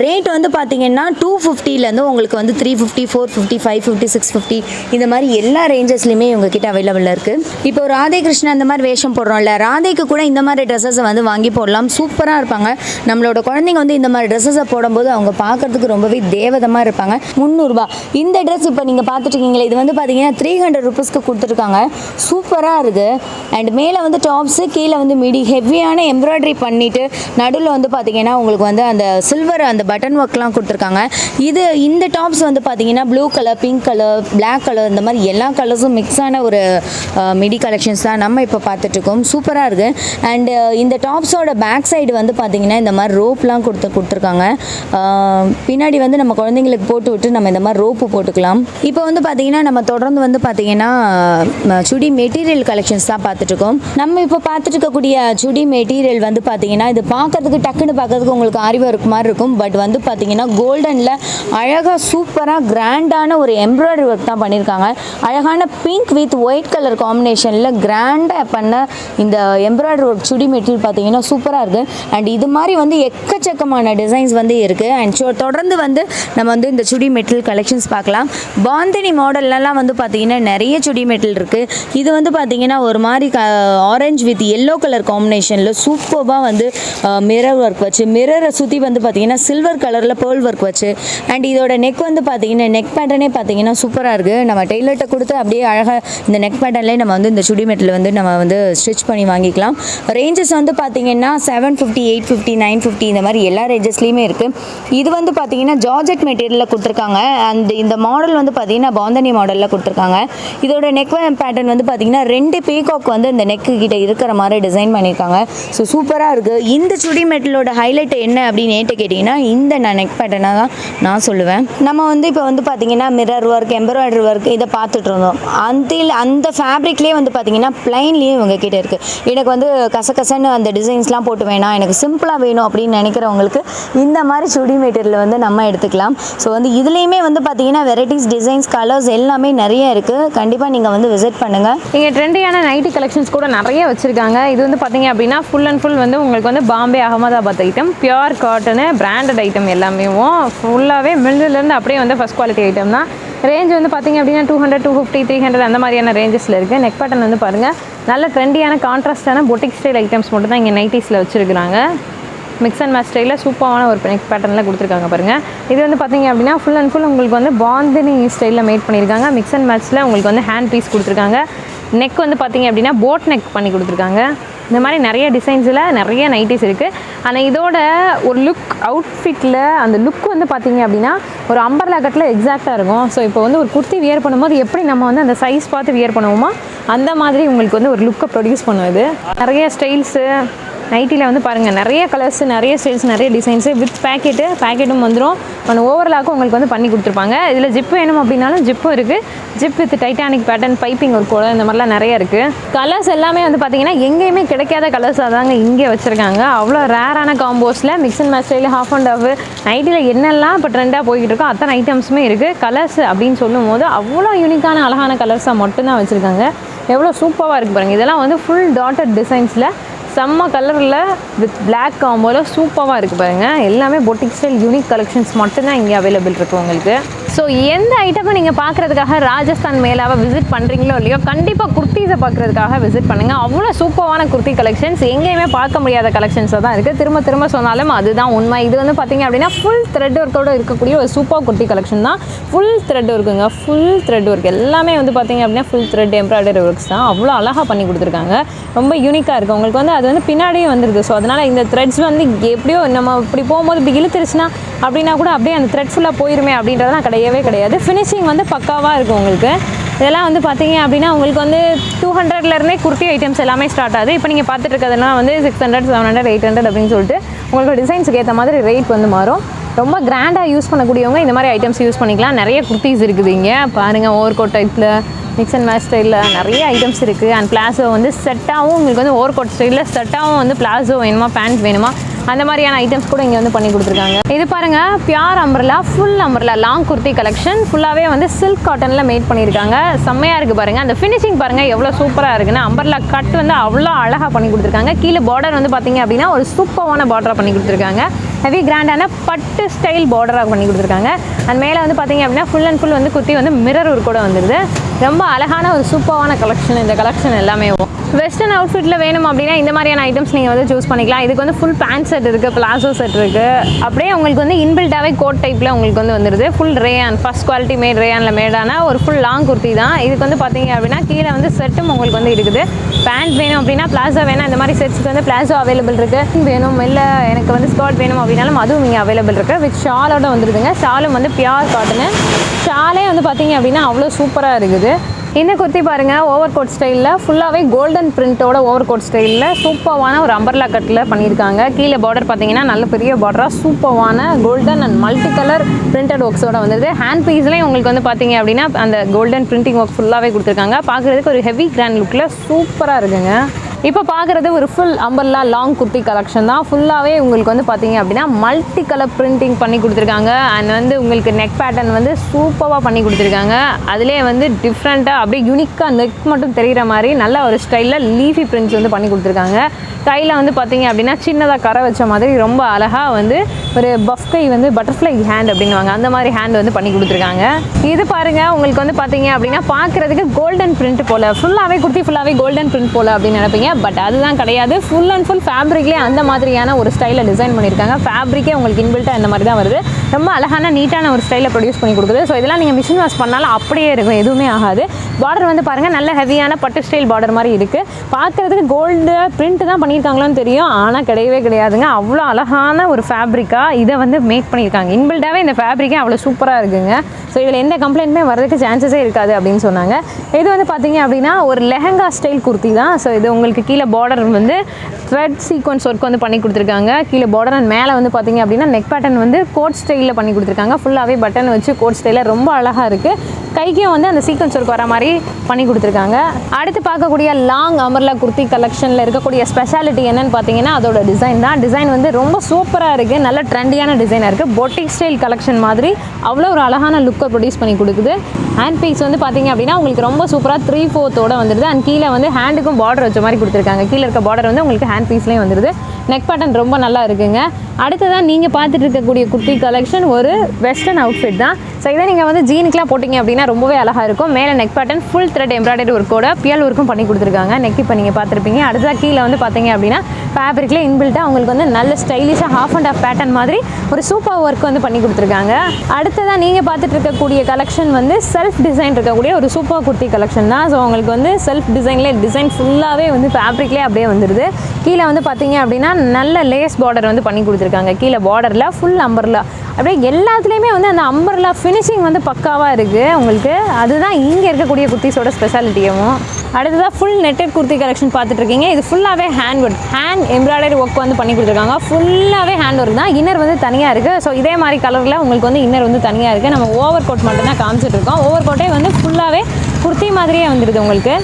ரேட் வந்து பார்த்திங்கன்னா 250லேருந்து உங்களுக்கு வந்து 350, 450, 550, 650 இந்த மாதிரி எல்லா ரேஞ்சஸ்லையுமே உங்ககிட்ட அவைலபிளாக இருக்குது. இப்போ ராதே கிருஷ்ணா அந்த மாதிரி வேஷம் போடுறோம்ல, ராதைக்கு கூட இந்த மாதிரி ட்ரெஸ்ஸஸை வந்து வாங்கி போடலாம். சூப்பராக இருப்பாங்க. நம்மளோட குழந்தைங்க வந்து இந்த மாதிரி ட்ரெஸ்ஸஸை போடும்போது அவங்க பார்க்குறதுக்கு ரொம்பவே தேவதமாக இருப்பாங்க. 300 ரூபா இந்த ட்ரெஸ் இப்போ நீங்கள் பார்த்துட்ருக்கீங்களே, இது வந்து பார்த்தீங்கன்னா 300 ருபீஸ்க்கு கொடுத்துருக்காங்க. சூப்பராக இருக்குது. அண்ட் மேலே வந்து டாப்ஸு, கீழே வந்து மிடி ஹெவியான எம்ப்ராய்டரி பண்ணிவிட்டு நடுவில் வந்து பார்த்தீங்கன்னா உங்களுக்கு வந்து அந்த சில்வர் அந்த பட்டன் ஒர்க்லாம் கொடுத்துருக்காங்க. இந்த டாப்ஸ் வந்து பார்த்தீங்கன்னா blue colour, pink colour, black colour இந்த மாதிரி எல்லா கலர்ஸும் மிக்ஸான ஒரு மிடி கலெக்ஷன்ஸ் தான் நம்ம இப்போ பார்த்துட்ருக்கோம். சூப்பராக இருக்குது. அண்டு இந்த டாப்ஸோட பேக் சைடு வந்து பார்த்தீங்கன்னா இந்த மாதிரி ரோப்லாம் கொடுத்துருக்காங்க. பின்னாடி வந்து நம்ம குழந்தைங்களுக்கு போட்டு விட்டு நம்ம இந்த மாதிரி ரோப்பு போட்டுக்கலாம். இப்போ வந்து பார்த்தீங்கன்னா நம்ம தொடர்ந்து வந்து பார்த்தீங்கன்னா சுடி மெட்டீரியல் கலெக்ஷன்ஸ் தான் பார்த்துட்ருக்கோம். நம்ம இப்போ பார்த்துட்டு இருக்கக்கூடிய சுடி மெட்டீரியல் வந்து பார்த்தீங்கன்னா இது பார்க்கறதுக்கு டக்குன்னு பார்க்கறதுக்கு உங்களுக்கு ஆரி ஒர்க் மாதிரி இருக்கும். பட் வந்து பார்த்தீங்கன்னா கோல்டனில் அழகாக சூப்பராக கிராண்டான ஒரு எம்ப்ராய்டரி ஒர்க் தான் பண்ணியிருக்காங்க. அழகான பிங்க் வித் ஒயிட் கலர் காம்பினேஷனில் கிராண்டாக பண்ண இந்த எம்ப்ராய்டரி ஒர்க் சுடி மெட்டீரியல் பார்த்தீங்கன்னா சூப்பராக இருக்குது. அண்ட் இது மாதிரி வந்து எக்கச்சக்கமான டிசைன்ஸ் வந்து இருக்குது. அண்ட் தொடர்ந்து வந்து நம்ம வந்து இந்த சுடி மெட்டீரியல் கலெக்ஷன்ஸ் பார்க்கலாம். பாந்தினி மாடல்லாம் வந்து பார்த்தீங்கன்னா நிறைய சுடி மெட்டீரியல் இருக்குது. இது வந்து பார்த்தீங்கன்னா ஒரு மாதிரி ஆரஞ்சு வித் எல்லோ கலர் காம்பினேஷனில் சூப்பராக வந்து மிரர் ஒர்க் வச்சு, மிரரை சுற்றி வந்து பார்த்தீங்கன்னா சில்வர் கலரில் பேர்ல் ஒர்க் வச்சு, அண்ட் இதோட நெக் வந்து பார்த்தீங்கன்னா நெக் பேட்டர்னே பார்த்தீங்கன்னா சூப்பராக இருக்குது. நம்ம டெய்லர்கிட்ட கொடுத்து அப்படியே அழகாக இந்த நெக் பேட்டர்லேயே நம்ம வந்து இந்த சுடி மெட்டீரியல் வந்து நம்ம வந்து ஸ்டிச் பண்ணி வாங்கிக்கலாம். ரேஞ்சஸ் வந்து பார்த்தீங்கன்னா 750, 850, 950 இந்த மாதிரி எல்லா ரேஞ்சஸ்லேயுமே இருக்குது. இது வந்து பார்த்தீங்கன்னா ஜார்ஜெட் மெட்டீரியலில் கொடுத்துருக்காங்க. அண்ட் இந்த மாடல் வந்து பார்த்தீங்கன்னா பாந்தனி மாடலில் கொடுத்துருக்காங்க. இதோட நெக் பேட்டர்ன் வந்து பார்த்தீங்கன்னா 2 பீகாக் வந்து இந்த நெக்கு கிட்ட இருக்கிற மாதிரி டிசைன் பண்ணியிருக்காங்க. ஸோ சூப்பராக இருக்குது. இந்த சுடி மெட்டீரியலோட ஹைலைட் என்ன அப்படின்னு கேட்டிங்கன்னா இந்த நெக் பேட்டர்னாக தான் நான் சொல்லுவேன். நம்ம வந்து இப்போ வந்து பார்த்தீங்கன்னா மிரர் ஒர்க், எம்ப்ராய்டரி ஒர்க் இதை பார்த்துட்டு இருந்தோம். அந்த ஃபேப்ரிக்லேயே வந்து பார்த்தீங்கன்னா ப்ளைன்லேயே இவங்க கிட்ட இருக்குது. எனக்கு வந்து கசகசன்னு அந்த டிசைன்ஸ்லாம் போட்டு வேணாம், எனக்கு சிம்பிளாக வேணும் அப்படின்னு நினைக்கிறவங்களுக்கு இந்த மாதிரி சுடி மெட்டீரியல் வந்து நம்ம எடுத்துக்கலாம். ஸோ வந்து இதுலேயுமே வந்து பார்த்தீங்கன்னா வெரைட்டிஸ், டிசைன்ஸ், கலர்ஸ் எல்லாமே நிறைய இருக்குது. கண்டிப்பாக நீங்கள் வந்து விசிட் பண்ணுங்கள். இங்கே ட்ரெண்டியான நைட்டி கலெக்ஷன்ஸ் கூட நிறைய வச்சுருக்காங்க. இது வந்து பார்த்தீங்க அப்படின்னா ஃபுல் அண்ட் ஃபுல் வந்து உங்களுக்கு வந்து Bombay, Ahmedabad item, pure cotton, branded item எல்லாமே ஃபுல்லாகவே மில்லிலேருந்து அப்படியே வந்து ஃபஸ்ட் குவாலிட்டி ஐட்டம் தான். ரேஞ்ச் வந்து பார்த்திங்க அப்படின்னா 200, 250, 300 அந்த மாதிரியான ரேஞ்சஸில் இருக்குது. நெக் பேட்டர்ன் வந்து பாருங்கள் நல்ல ட்ரெண்டியான கான்ட்ராஸ்டான பொட்டிக் ஸ்டைல் ஐட்டம்ஸ் மட்டும் தான் இங்கே நைட்டிஸில் வச்சுருக்குறாங்க. மிக்ஸ் அண்ட் மேட்ச் ஸ்டைலில் சூப்பரான ஒரு நெக் பேட்டர்னில் கொடுத்துருக்காங்க பாருங்கள். இது வந்து பார்த்தீங்க அப்படின்னா ஃபுல் அண்ட் ஃபுல் உங்களுக்கு வந்து பாந்தினி ஸ்டைலில் மேட் பண்ணியிருக்காங்க. மிக்ஸ் அண்ட் மேட்ச்சில் உங்களுக்கு வந்து ஹேண்ட் பீஸ் கொடுத்துருக்காங்க. நெக் வந்து பார்த்தீங்க அப்படின்னா போட் நெக் பண்ணி கொடுத்துருக்காங்க. இந்த மாதிரி நிறைய டிசைன்ஸில் நிறைய நைட்டிஸ் இருக்குது. ஆனால் இதோட ஒரு லுக் அவுட்ஃபிட்டில் அந்த லுக் வந்து பார்த்தீங்க அப்படின்னா ஒரு அம்பர்லா கட்டில் எக்ஸாக்டாக இருக்கும். ஸோ இப்போ வந்து ஒரு குர்த்தி வியர் பண்ணும்போது எப்படி நம்ம வந்து அந்த சைஸ் பார்த்து வியர் பண்ணுவோமோ அந்த மாதிரி உங்களுக்கு வந்து ஒரு லுக்கை ப்ரொடியூஸ் பண்ணுவது. நிறைய ஸ்டைல்ஸு நைட்டியில் வந்து பாருங்கள், நிறைய கலர்ஸ், நிறைய ஸ்டைல்ஸ், நிறைய டிசைன்ஸு வித் பேக்கெட்டும் வந்துடும். ஒன்று ஓவர்லாக்கும் உங்களுக்கு வந்து பண்ணி கொடுத்துருப்பாங்க. இதில் ஜிப்பு வேணும் அப்படின்னாலும் ஜிப்பும் இருக்குது. Zip with Titanic pattern, piping ஒரு கூட இந்த மாதிரிலாம் நிறைய இருக்குது. கலர்ஸ் எல்லாமே வந்து பார்த்திங்கன்னா எங்கேயுமே கிடைக்காத கலர்ஸாக தாங்க இங்கே வச்சுருக்காங்க. அவ்வளோ ரேரான காம்போஸில் mix and match style, half and half நைட்டியில் என்னெல்லாம் இப்போ ட்ரெண்டாக போய்கிட்டு இருக்கோ அத்தனை ஐட்டம்ஸுமே இருக்குது. கலர்ஸ் அப்படின்னு சொல்லும் போது அவ்வளோ யூனிக்கான அழகான கலர்ஸாக மட்டும்தான் வச்சுருக்காங்க. எவ்வளோ சூப்பராக இருக்குது பாருங்கள். இதெல்லாம் வந்து ஃபுல் டாட்டட் டிசைன்ஸில் செம்ம கலரில் வித் பிளாக் காம்போவில் சூப்பராக இருக்குது பாருங்கள். எல்லாமே பொட்டிக் ஸ்டைல் யூனிக் கலெக்ஷன்ஸ் மட்டும்தான் இங்கே அவைலபிள் இருக்குது உங்களுக்கு. ஸோ எந்த ஐட்டமும் நீங்கள் பார்க்குறதுக்காக ராஜஸ்தான் மேலாவை விசிட் பண்ணுறீங்களோ இல்லையோ கண்டிப்பாக குர்த்திஸை பார்க்குறதுக்காக விசிட் பண்ணுங்கள். அவ்வளோ சூப்பரான குர்த்தி கலெக்ஷன்ஸ் எங்கேயுமே பார்க்க முடியாத கலெக்ஷன்ஸாக தான் இருக்குது. திரும்ப சொன்னாலும் அதுதான் உண்மை. இது வந்து பார்த்திங்க அப்படின்னா ஃபுல் த்ரெட் ஒர்க்கோடு இருக்கக்கூடிய ஒரு சூப்பர் குர்த்தி கலெக்ஷன் தான். ஃபுல் த்ரெட் ஒர்க்குங்க, ஃபுல் த்ரெட் ஒர்க் எல்லாமே வந்து பார்த்திங்க அப்படின்னா ஃபுல் த்ரெட் எம்ப்ராய்டரி ஒர்க்ஸ் தான். அவ்வளோ அழகாக பண்ணி கொடுத்துருக்காங்க. ரொம்ப யூனிக்காக இருக்குது. உங்களுக்கு வந்து அது வந்து பின்னாடியே வந்துருது. ஸோ அதனால் இந்த த்ரெட்ஸ் வந்து எப்படியோ நம்ம இப்படி போகும்போது இப்படி இழுத்துருச்சுன்னா அப்படின்னா கூட அப்படியே அந்த த்ரெட் ஃபுல்லாக போயிருமே அப்படின்றதெல்லாம் கிடையாது. ஃபினிஷிங் வந்து பக்காவாக இருக்கும் உங்களுக்கு. இதெல்லாம் வந்து பார்த்தீங்க அப்படின்னா உங்களுக்கு வந்து 200லேருந்தே குர்த்தி ஐட்டம்ஸ் எல்லாமே ஸ்டார்ட் ஆகுது. இப்போ நீங்கள் பார்த்துட்டு இருக்கிறதுனா வந்து 600, 700, 800 அப்படின்னு சொல்லிட்டு உங்களுக்கு டிசைன்ஸுக்கு ஏற்ற மாதிரி ரேட் வந்து மாறும். ரொம்ப கிராண்டாக யூஸ் பண்ணக்கூடியவங்க இந்த மாதிரி ஐட்டம்ஸ் யூஸ் பண்ணிக்கலாம். நிறைய குர்த்திஸ் இருக்குது இங்கே பாருங்கள். ஓவர் கோட் டைப்பில் மிக்ஸ் அண்ட் மேட்ச் ஸ்டைலில் நிறைய ஐட்டம்ஸ் இருக்குது. அண்ட் பிளாஸோ வந்து செட்டாகவும் உங்களுக்கு வந்து ஓவர் கோட் ஸ்டைலில் செட்டாகவும் வந்து பிளாஸோ வேணுமா, பேண்ட் வேணுமா, அந்த மாதிரியான ஐட்டம்ஸ் கூட இங்கே வந்து பண்ணி கொடுத்துருக்காங்க. இது பாருங்கள், pure umbrella, full umbrella long kurti collection. ஃபுல்லாகவே வந்து சில்க் காட்டனில் மேட் பண்ணியிருக்காங்க. செம்மையாக இருக்குது பாருங்கள். அந்த ஃபினிஷிங் பாருங்கள் எவ்வளோ சூப்பராக இருக்குன்னு. அம்பர்லா கட் வந்து அவ்வளோ அழகாக பண்ணி கொடுத்துருக்காங்க. கீழே பார்டர் வந்து பார்த்தீங்க அப்படின்னா ஒரு சூப்பரான பார்டராக பண்ணி கொடுத்துருக்காங்க. ஹெவி கிராண்டான பட்டு ஸ்டைல் பார்டராக பண்ணி கொடுத்துருக்காங்க. அண்ட் மேலே வந்து பார்த்தீங்க அப்படின்னா ஃபுல் அண்ட் ஃபுல் வந்து குர்த்தி வந்து மிரர் ஒர்க் கூட வந்துடுது. ரொம்ப அழகான ஒரு சூப்பரான கலெக்ஷன். இந்த கலெக்ஷன் எல்லாமே வெஸ்டர்ன் அவுட்ஃபிட்டில் வேணும் அப்படின்னா இந்த மாதிரியான ஐட்டம்ஸ் நீங்கள் வந்து சூஸ் பண்ணிக்கலாம். இதுக்கு வந்து ஃபுல் பேண்ட் செட் இருக்குது, பிளாசோ செட் இருக்குது. அப்படியே உங்களுக்கு வந்து இன்பில்டாகவே கோட் டைப்பில் உங்களுக்கு வந்து வந்துடுது. Full rayon, first quality made ரேயானில் மேடான ஒரு ஃபுல் லாங் குர்த்தி தான். இதுக்கு வந்து பார்த்தீங்க அப்படின்னா கீழே வந்து செட்டும் உங்களுக்கு வந்து இருக்குது. பேண்ட் வேணும் அப்படின்னா, பிளாசோ வேணும், இந்த மாதிரி செட்ஸ்க்கு வந்து பிளாசோ அவைலபிள் இருக்குது. வேணும் இல்லை எனக்கு வந்து ஸ்கர்ட் வேணும் அப்படின்னாலும் அதுவும் இங்கே அவைலபிள் இருக்குது. வித் ஷாலோட வந்துடுதுங்க. ஷாலும் வந்து பியூர் காட்டனு. ஷாலே வந்து பார்த்தீங்க அப்படின்னா அவ்வளோ சூப்பராக இருக்குது. இந்த குர்த்தி பாருங்கள், ஓவர் கோட் ஸ்டைலில் ஃபுல்லாகவே கோல்டன் பிரிண்ட்டோட ஓவர் கோட் ஸ்டைலில் சூப்பரான ஒரு அம்பர்லா கட்டில் பண்ணியிருக்காங்க. கீழே பார்டர் பார்த்தீங்கன்னா நல்ல பெரிய பார்டராக சூப்பரான golden and multi colour printed ஒர்க்ஸோட வந்துடுது. ஹேண்ட் பீஸ்லேயும் உங்களுக்கு வந்து பார்த்தீங்க அப்படின்னா அந்த கோல்டன் பிரிண்டிங் ஒர்க் ஃபுல்லாகவே கொடுத்துருக்காங்க. பார்க்குறதுக்கு ஒரு ஹெவி கிராண்ட் லுக்கில் சூப்பராக இருக்குங்க. இப்போ பார்க்குறது ஒரு full umbrella long kurti collection தான். ஃபுல்லாகவே உங்களுக்கு வந்து பார்த்தீங்க அப்படின்னா மல்டி கலர் பிரிண்டிங் பண்ணி கொடுத்துருக்காங்க. அண்ட் வந்து உங்களுக்கு நெக் பேட்டர்ன் வந்து சூப்பராக பண்ணி கொடுத்துருக்காங்க. அதிலே வந்து டிஃப்ரெண்ட்டாக அப்படியே யூனிக்காக நெக் மட்டும் தெரிகிற மாதிரி நல்ல ஒரு ஸ்டைலில் லீஃபி பிரிண்ட்ஸ் வந்து பண்ணி கொடுத்துருக்காங்க. கையில் வந்து பார்த்தீங்க அப்படின்னா சின்னதாக கரை வச்ச மாதிரி ரொம்ப அழகாக வந்து ஒரு பஃப் கை வந்து பட்டர்ஃப்ளை ஹேண்ட் அப்படின்வாங்க, அந்த மாதிரி ஹேண்ட் வந்து பண்ணி கொடுத்துருக்காங்க. இது பாருங்கள், உங்களுக்கு வந்து பார்த்தீங்க அப்படின்னா பார்க்குறதுக்கு கோல்டன் பிரிண்ட் போல், ஃபுல்லாகவே குர்த்தி ஃபுல்லாகவே கோல்டன் பிரிண்ட் போல் அப்படின்னு நினைப்பீங்க. பட் அதுதான் கிடையாது. ஃபுல் அண்ட் ஃபுல் ஃபேப்ரிக்லேயே அந்த மாதிரியான ஒரு ஸ்டைலில் டிசைன் பண்ணியிருக்காங்க. ஃபேப்ரிக்கே உங்களுக்கு இன்பில்ட்டாக இந்த மாதிரி தான் வருது. ரொம்ப அழகான நீட்டான ஒரு ஸ்டைலில் ப்ரொடியூஸ் பண்ணி கொடுக்குது. ஸோ இதெல்லாம் நீங்கள் மிஷின் வாஷ் பண்ணாலும் அப்படியே இருக்கும், எதுவுமே ஆகாது. பார்டர் வந்து பாருங்கள், நல்ல ஹெவியான பட்டு ஸ்டைல் பார்டர் மாதிரி இருக்குது. பார்க்குறதுக்கு கோல்டு பிரிண்ட் தான் பண்ணியிருக்காங்களான்னு தெரியும், ஆனால் கிடையவே கிடையாதுங்க. அவ்வளோ அழகான ஒரு ஃபேப்ரிக்காக இதை வந்து மேக் பண்ணியிருக்காங்க. இன்பில்டாகவே இந்த ஃபேப்ரிக்கே அவ்வளோ சூப்பராக இருக்குங்க. ஸோ இதில் எந்த கம்ப்ளைண்ட்டுமே வரதுக்கு சான்சஸே இருக்காது அப்படின்னு சொன்னாங்க. இது வந்து பார்த்தீங்க அப்படின்னா ஒரு லெஹங்கா ஸ்டைல் குர்த்தி தான். ஸோ இது உங்களுக்கு கீழே பார்டர் வந்து த்ரெட் சீக்வன்ஸ் ஒர்க் வந்து பண்ணி கொடுத்துருக்காங்க. கீழே பார்டர் அண்ட் மேலே வந்து பார்த்தீங்க அப்படின்னா நெக் பேட்டர்ன் வந்து கோட் ஸ்டைலில் பண்ணி கொடுத்துருக்காங்க. ஃபுல்லாகவே பட்டன் வச்சு கோட் ஸ்டைலில் ரொம்ப அழகாக இருக்குது. கைக்கும் வந்து அந்த சீக்வன்ஸ் ஒர்க் வர மாதிரி பண்ணி கொடுத்துருக்காங்க. அடுத்து பார்க்கக்கூடிய லாங் அம்பர்லா குர்த்தி கலெக்ஷனில் இருக்கக்கூடிய ஸ்பெஷாலிட்டி என்னன்னு பார்த்தீங்கன்னா அதோட டிசைன் தான். டிசைன் வந்து ரொம்ப சூப்பராக இருக்குது, நல்ல ட்ரெண்டியான டிசைனாக இருக்குது. பொட்டிக் ஸ்டைல் கலெக்ஷன் மாதிரி அவ்வளோ ஒரு அழகான லுக்கை ப்ரொடியூஸ் பண்ணி கொடுக்குது. ஹேண்ட் பீஸ் வந்து பார்த்தீங்க அப்படின்னா உங்களுக்கு ரொம்ப சூப்பராக 3/4 வந்துடுது. அண்ட் கீழே வந்து ஹேண்டுக்கும் பார்டர் வச்ச மாதிரி கொடுத்துருக்காங்க. கீழே இருக்க பார்டர் வந்து உங்களுக்கு ஹேண்ட் பீஸ்லேயும் வந்துடுது. நெக் பேட்டர்ன் ரொம்ப நல்லா இருக்குங்க. அடுத்ததான் நீங்கள் பார்த்துட்டு இருக்கக்கூடிய குர்த்தி கலெக்ஷன் ஒரு வெஸ்டர்ன் அவுட்ஃபிட் தான். ஸோ இதை நீங்கள் வந்து ஜீனுக்குலாம் போட்டிங்க அப்படின்னா ரொம்பவே அழகாக இருக்கும். மேலே neck pattern full thread embroidery ஒர்க்கோட பியல் ஒர்க்கும் பண்ணி கொடுத்துருக்காங்க. நெக் இப்போ நீங்கள் பார்த்துருப்பீங்க. அடுத்ததாக கீழே வந்து பார்த்தீங்க அப்படின்னா ஃபேப்ரிக்லேயே இன்பில்ட்டாக உங்களுக்கு வந்து நல்ல ஸ்டைலிஷாக ஹாஃப் அண்ட் ஆஃப் பேட்டர்ன் மாதிரி ஒரு சூப்பர் ஒர்க் வந்து பண்ணி கொடுத்துருக்காங்க. அடுத்ததாக நீங்கள் பார்த்துட்டு இருக்கக்கூடிய கலெக்ஷன் வந்து செல்ஃப் டிசைன் இருக்கக்கூடிய ஒரு சூப்பர் குர்த்தி கலெக்ஷன் தான். ஸோ உங்களுக்கு வந்து செல்ஃப் டிசைன் ஃபுல்லாகவே வந்து ஃபேப்ரிக்லேயே அப்படியே வந்துடுது. கீழே வந்து பார்த்தீங்க அப்படின்னா நல்ல லேஸ் பார்டர் வந்து பண்ணி கொடுத்துருக்காங்க. கீழே பார்டரில் ஃபுல் அம்பர்லா அப்படியே எல்லாத்துலேயுமே வந்து அந்த அம்பர்லா ஃபினிஷிங் வந்து பக்காவாக இருக்குது உங்களுக்கு. அதுதான் இங்கே இருக்கக்கூடிய குர்த்திஸோட ஸ்பெஷாலிட்டியும். அடுத்ததாக ஃபுல் நெட்டட் குர்த்தி கலெக்ஷன் பார்த்துட்ருக்கீங்க. இது ஃபுல்லாகவே ஹேண்ட் எம்ப்ராய்டரி ஒர்க் வந்து பண்ணி கொடுத்துருக்காங்க. ஃபுல்லாகவே ஹேண்ட் ஒர்க் தான். இன்னர் வந்து தனியாக இருக்குது. ஸோ இதே மாதிரி கலரில் உங்களுக்கு வந்து இன்னர் வந்து தனியாக இருக்குது. நம்ம ஓவர் கோட் மட்டும்தான் காமிச்சிட்ருக்கோம். ஓவர் கோட்டே வந்து ஃபுல்லாகவே குர்த்தி மாதிரியே வந்துடுது உங்களுக்கு.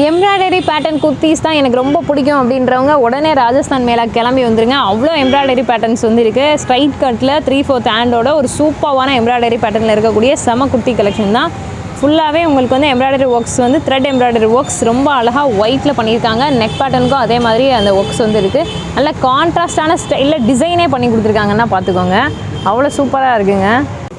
எம்ப்ராய்டரி பேட்டர்ன் குர்த்திஸ் தான் எனக்கு ரொம்ப பிடிக்கும் அப்படின்றவங்க உடனே ராஜஸ்தான் மேலே கிளம்பி வந்துருங்க. அவ்வளோ எம்ப்ராய்டரி பேட்டர்ன்ஸ் வந்து இருக்குது. ஸ்ட்ரைட் கட்டில் 3/4 ஹேண்டோட ஒரு சூப்பரான எம்ப்ராய்டரி பேட்டர்னில் இருக்கக்கூடிய செம குர்த்தி கலெக்ஷன் தான். ஃபுல்லாகவே உங்களுக்கு வந்து எம்ப்ராய்டரி ஒர்க்ஸ் வந்து த்ரெட் எம்ப்ராய்டரி ஒர்க்ஸ் ரொம்ப அழகாக ஒயிட்டில் பண்ணியிருக்காங்க. நெக் பேட்டர்னுக்கும் அதே மாதிரி அந்த ஒர்க்ஸ் வந்து இருக்குது. நல்ல கான்ட்ராஸ்டான ஸ்டைலில் டிசைனே பண்ணி கொடுத்துருக்காங்கன்னா பார்த்துக்கோங்க. அவ்வளோ சூப்பராக இருக்குங்க.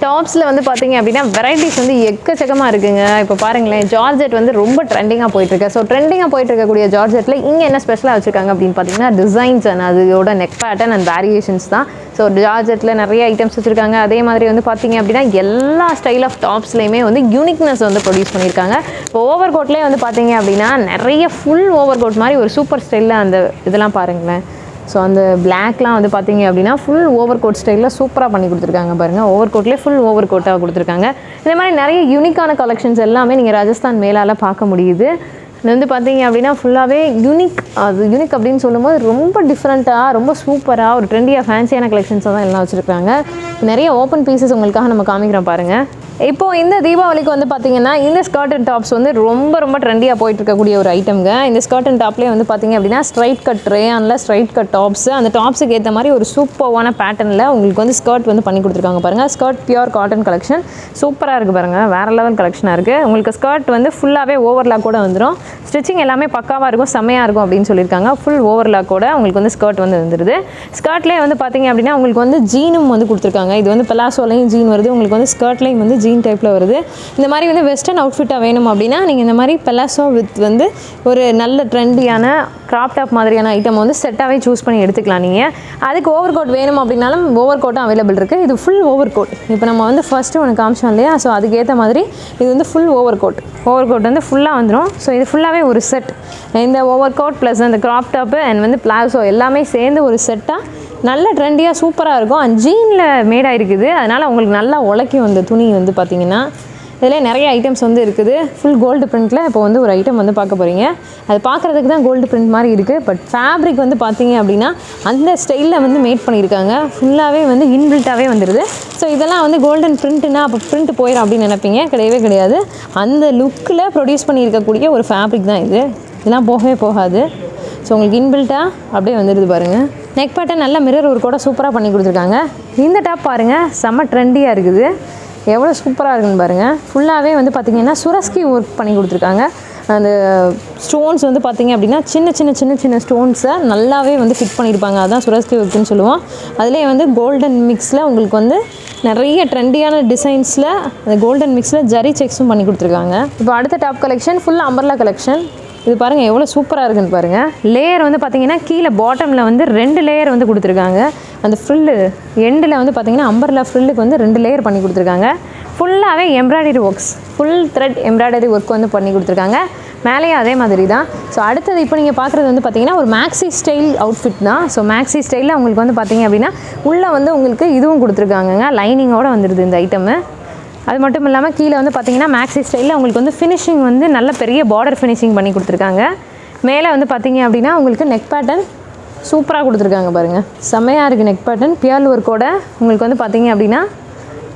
டாப்ஸில் வந்து பார்த்தீங்க அப்படின்னா வெரைட்டிஸ் வந்து எக்கச்சக்கமாக இருக்குங்க. இப்போ பாருங்களேன், ஜார்ஜெட் வந்து ரொம்ப ட்ரெண்டிங்காக போயிட்டுருக்கு. ஸோ ட்ரெண்டிங்காக போயிட்டுருக்கக்கூடிய ஜார்ஜெட்டில் இங்கே என்ன ஸ்பெஷலாக வச்சுருக்காங்க அப்படின்னு பார்த்தீங்கன்னா டிசைன்ஸ் அண்ட் அதோட நெக் பேட்டர்ன் அண்ட் வேரியேஷன்ஸ் தான். ஸோ ஜார்ஜெட்டில் நிறைய ஐட்டம்ஸ் வச்சுருக்காங்க. அதே மாதிரி வந்து பார்த்தீங்க அப்படின்னா எல்லா ஸ்டைல் ஆஃப் டாப்ஸ்லேயுமே வந்து யூனிக்னஸ் வந்து ப்ரொடியூஸ் பண்ணியிருக்காங்க. இப்போ ஓவர் கோட்லேயே வந்து பார்த்தீங்க அப்படின்னா நிறைய ஃபுல் ஓவர் கோட் மாதிரி ஒரு சூப்பர் ஸ்டைலில் அந்த இதெல்லாம் பாருங்களேன். ஸோ அந்த பிளாக்லாம் வந்து பார்த்தீங்க அப்படின்னா ஃபுல் ஓவர் கோட் ஸ்டைலில் சூப்பராக பண்ணி கொடுத்துருக்காங்க பாருங்கள். ஓவர் கோட்லேயே ஃபுல் ஓவர் கோட்டாக கொடுத்துருக்காங்க. இந்த மாதிரி நிறைய யூனிக்கான கலெக்ஷன்ஸ் எல்லாமே நீங்கள் ராஜஸ்தான் மேலால் பார்க்க முடியுது. இது வந்து பார்த்தீங்க அப்படின்னா ஃபுல்லாகவே யூனிக். அது யூனிக் அப்படின்னு சொல்லும்போது ரொம்ப டிஃப்ரெண்ட்டாக ரொம்ப சூப்பராக ஒரு ட்ரெண்டியாக ஃபேன்சியான கலெக்ஷன்ஸாக தான் எல்லாம் வச்சுருக்காங்க. நிறைய ஓப்பன் பீசஸ் உங்களுக்காக நம்ம காமிக்கிறோம் பாருங்கள். இப்போது இந்த தீபாவளிக்கு வந்து பார்த்திங்கன்னா இந்த ஸ்கர்ட் அண்ட் டாப்ஸ் வந்து ரொம்ப ட்ரெண்டியாக போயிட்டு இருக்கக்கூடிய ஒரு ஐட்டம்ங்க. இந்த ஸ்கர்ட் அண்ட் டாப்லேயே வந்து பார்த்திங்க அப்படின்னா ஸ்ட்ரைட் கட் ரேயானில் ஸ்ட்ரைட் கட் டாப்ஸ், அந்த டாப்ஸுக்கு ஏற்ற மாதிரி ஒரு சூப்பரான பேட்டர்னில் உங்களுக்கு வந்து ஸ்கர்ட் வந்து பண்ணி கொடுத்துருக்காங்க பாருங்கள். ஸ்கர்ட் பியூர் காட்டன் கலெக்ஷன் சூப்பராக இருக்குது பாருங்கள். வேறு லெவல் கலெக்ஷனாக இருக்குது. உங்களுக்கு ஸ்கர்ட் வந்து ஃபுல்லாகவே ஓவர்லாக் கூட வந்துடும். ஸ்டிச்சிங் எல்லாமே பக்காவாக இருக்கும், செம்மையாக இருக்கும் அப்படின்னு சொல்லியிருக்காங்க. ஃபுல் ஓவர்லாக் கூட உங்களுக்கு வந்து ஸ்கர்ட் வந்து வந்துடுது. ஸ்கர்ட்லேயே வந்து பார்த்திங்க அப்படின்னா உங்களுக்கு வந்து ஜீனும் வந்து கொடுத்துருக்காங்க. இது வந்து பெலாசோலையும் ஜீன் வருது. உங்களுக்கு வந்து ஸ்கர்ட்லேயும் வந்து ஜீன் டைப்பில் வருது. இந்த மாதிரி வந்து வெஸ்டர்ன் அவுட்ஃபிட்டாக வேணும் அப்படின்னா நீங்கள் இந்த மாதிரி பெலாசோ வித் வந்து ஒரு நல்ல ட்ரெண்டியான கிராப் டாப் மாதிரியான ஐட்டம் வந்து செட்டாகவே சூஸ் பண்ணி எடுத்துக்கலாம். நீங்கள் அதுக்கு ஓவர் கோட் வேணும் அப்படின்னாலும் ஓவர் கோட்டும் அவைலபிள் இருக்குது. இது ஃபுல் ஓவர் கோட். இப்போ நம்ம வந்து ஃபஸ்ட்டு ஒன்று காமிச்சோம் இல்லையா, ஸோ அதுக்கேற்ற மாதிரி இது வந்து ஃபுல் ஓவர் கோட் வந்து ஃபுல்லாக வந்துடும். ஸோ இது ஃபுல்லாகவே ஒரு செட். இந்த ஓவர் கோட் ப்ளஸ் அந்த கிராப் டாப்பு அண்ட் வந்து பிளாசோ எல்லாமே சேர்ந்து ஒரு செட்டாக நல்ல ட்ரெண்டியாக சூப்பராக இருக்கும். அண்ட் ஜீனில் மேடாக இருக்குது. அதனால் உங்களுக்கு நல்லா உழைக்கும் அந்த துணி வந்து பார்த்திங்கன்னா. இதில் நிறைய ஐட்டம்ஸ் வந்து இருக்குது. ஃபுல் கோல்டு பிரிண்ட்டில் இப்போ வந்து ஒரு ஐட்டம் வந்து பார்க்க போகிறீங்க. அது பார்க்குறதுக்கு தான் கோல்டு பிரிண்ட் மாதிரி இருக்குது. பட் ஃபேப்ரிக் வந்து பார்த்தீங்க அப்படின்னா அந்த ஸ்டைலில் வந்து மேட் பண்ணியிருக்காங்க. ஃபுல்லாகவே வந்து இன்பில்ட்டாகவே வந்துடுது. ஸோ இதெல்லாம் வந்து கோல்டன் பிரிண்ட்டுனா அப்போ பிரிண்ட் போயிடும் அப்படின்னு நினைப்பீங்க. கிடையவே கிடையாது. அந்த லுக்கில் ப்ரொடியூஸ் பண்ணியிருக்கக்கூடிய ஒரு ஃபேப்ரிக் தான் இது. இதெல்லாம் போகவே போகாது. ஸோ உங்களுக்கு இன்பில்ட்டாக அப்படியே வந்துடுது பாருங்கள். நெக் பேட்டர்ன் நல்ல மிரர் ஒரு கூட சூப்பராக பண்ணி கொடுத்துருக்காங்க. இந்த டாப் பாருங்கள், செம்ம ட்ரெண்டியாக இருக்குது. எவ்வளோ சூப்பராக இருக்குன்னு பாருங்கள். ஃபுல்லாகவே வந்து பார்த்திங்கன்னா சுரஸ்கி ஒர்க் பண்ணி கொடுத்துருக்காங்க. அந்த ஸ்டோன்ஸ் வந்து பார்த்திங்க அப்படின்னா சின்ன ஸ்டோன்ஸை நல்லாவே வந்து ஃபிட் பண்ணியிருப்பாங்க. அதுதான் சுரஸ்கி ஒர்க்குன்னு சொல்லுவோம். அதிலே வந்து கோல்டன் மிக்ஸில் உங்களுக்கு வந்து நிறைய ட்ரெண்டியான டிசைன்ஸில் அந்த கோல்டன் மிக்ஸில் ஜரி செக்ஸும் பண்ணி கொடுத்துருக்காங்க. இப்போ அடுத்த top collection full umbrella collection. இது பாருங்கள் எவ்வளோ சூப்பராக இருக்குன்னு பாருங்கள். லேயர் வந்து பார்த்திங்கன்னா கீழே பாட்டமில் வந்து 2 லேயர் வந்து கொடுத்துருக்காங்க. அந்த ஃப்ரில்லு எண்டில் வந்து பார்த்திங்கன்னா அம்பர்லா ஃப்ரில்லுக்கு வந்து 2 லேயர் பண்ணி கொடுத்துருக்காங்க. ஃபுல்லாகவே embroidery works, full thread embroidery work வந்து பண்ணி கொடுத்துருக்காங்க. மேலேயும் அதே மாதிரி தான். ஸோ அடுத்தது இப்போ நீங்கள் பார்க்குறது வந்து பார்த்திங்கன்னா ஒரு மேக்ஸி ஸ்டைல் அவுட்ஃபிட் தான். ஸோ மேக்ஸி ஸ்டைலில் உங்களுக்கு வந்து பார்த்திங்க அப்படின்னா உள்ளே வந்து உங்களுக்கு இதுவும் கொடுத்துருக்காங்கங்க. லைனிங்கோடு வந்துடுது இந்த ஐட்டமு. அது மட்டும் இல்லாமல் கீழே வந்து பார்த்திங்கன்னா மேக்ஸி ஸ்டைலில் உங்களுக்கு வந்து ஃபினிஷிங் வந்து நல்ல பெரிய பார்டர் ஃபினிஷிங் பண்ணி கொடுத்துருக்காங்க. மேலே வந்து பார்த்திங்க அப்படின்னா உங்களுக்கு நெக் பேட்டர்ன் சூப்பராக கொடுத்துருக்காங்க பாருங்கள். செம்மையாக இருக்குது நெக் பேட்டர்ன். பியல் ஒர்க்கோட உங்களுக்கு வந்து பார்த்திங்க அப்படின்னா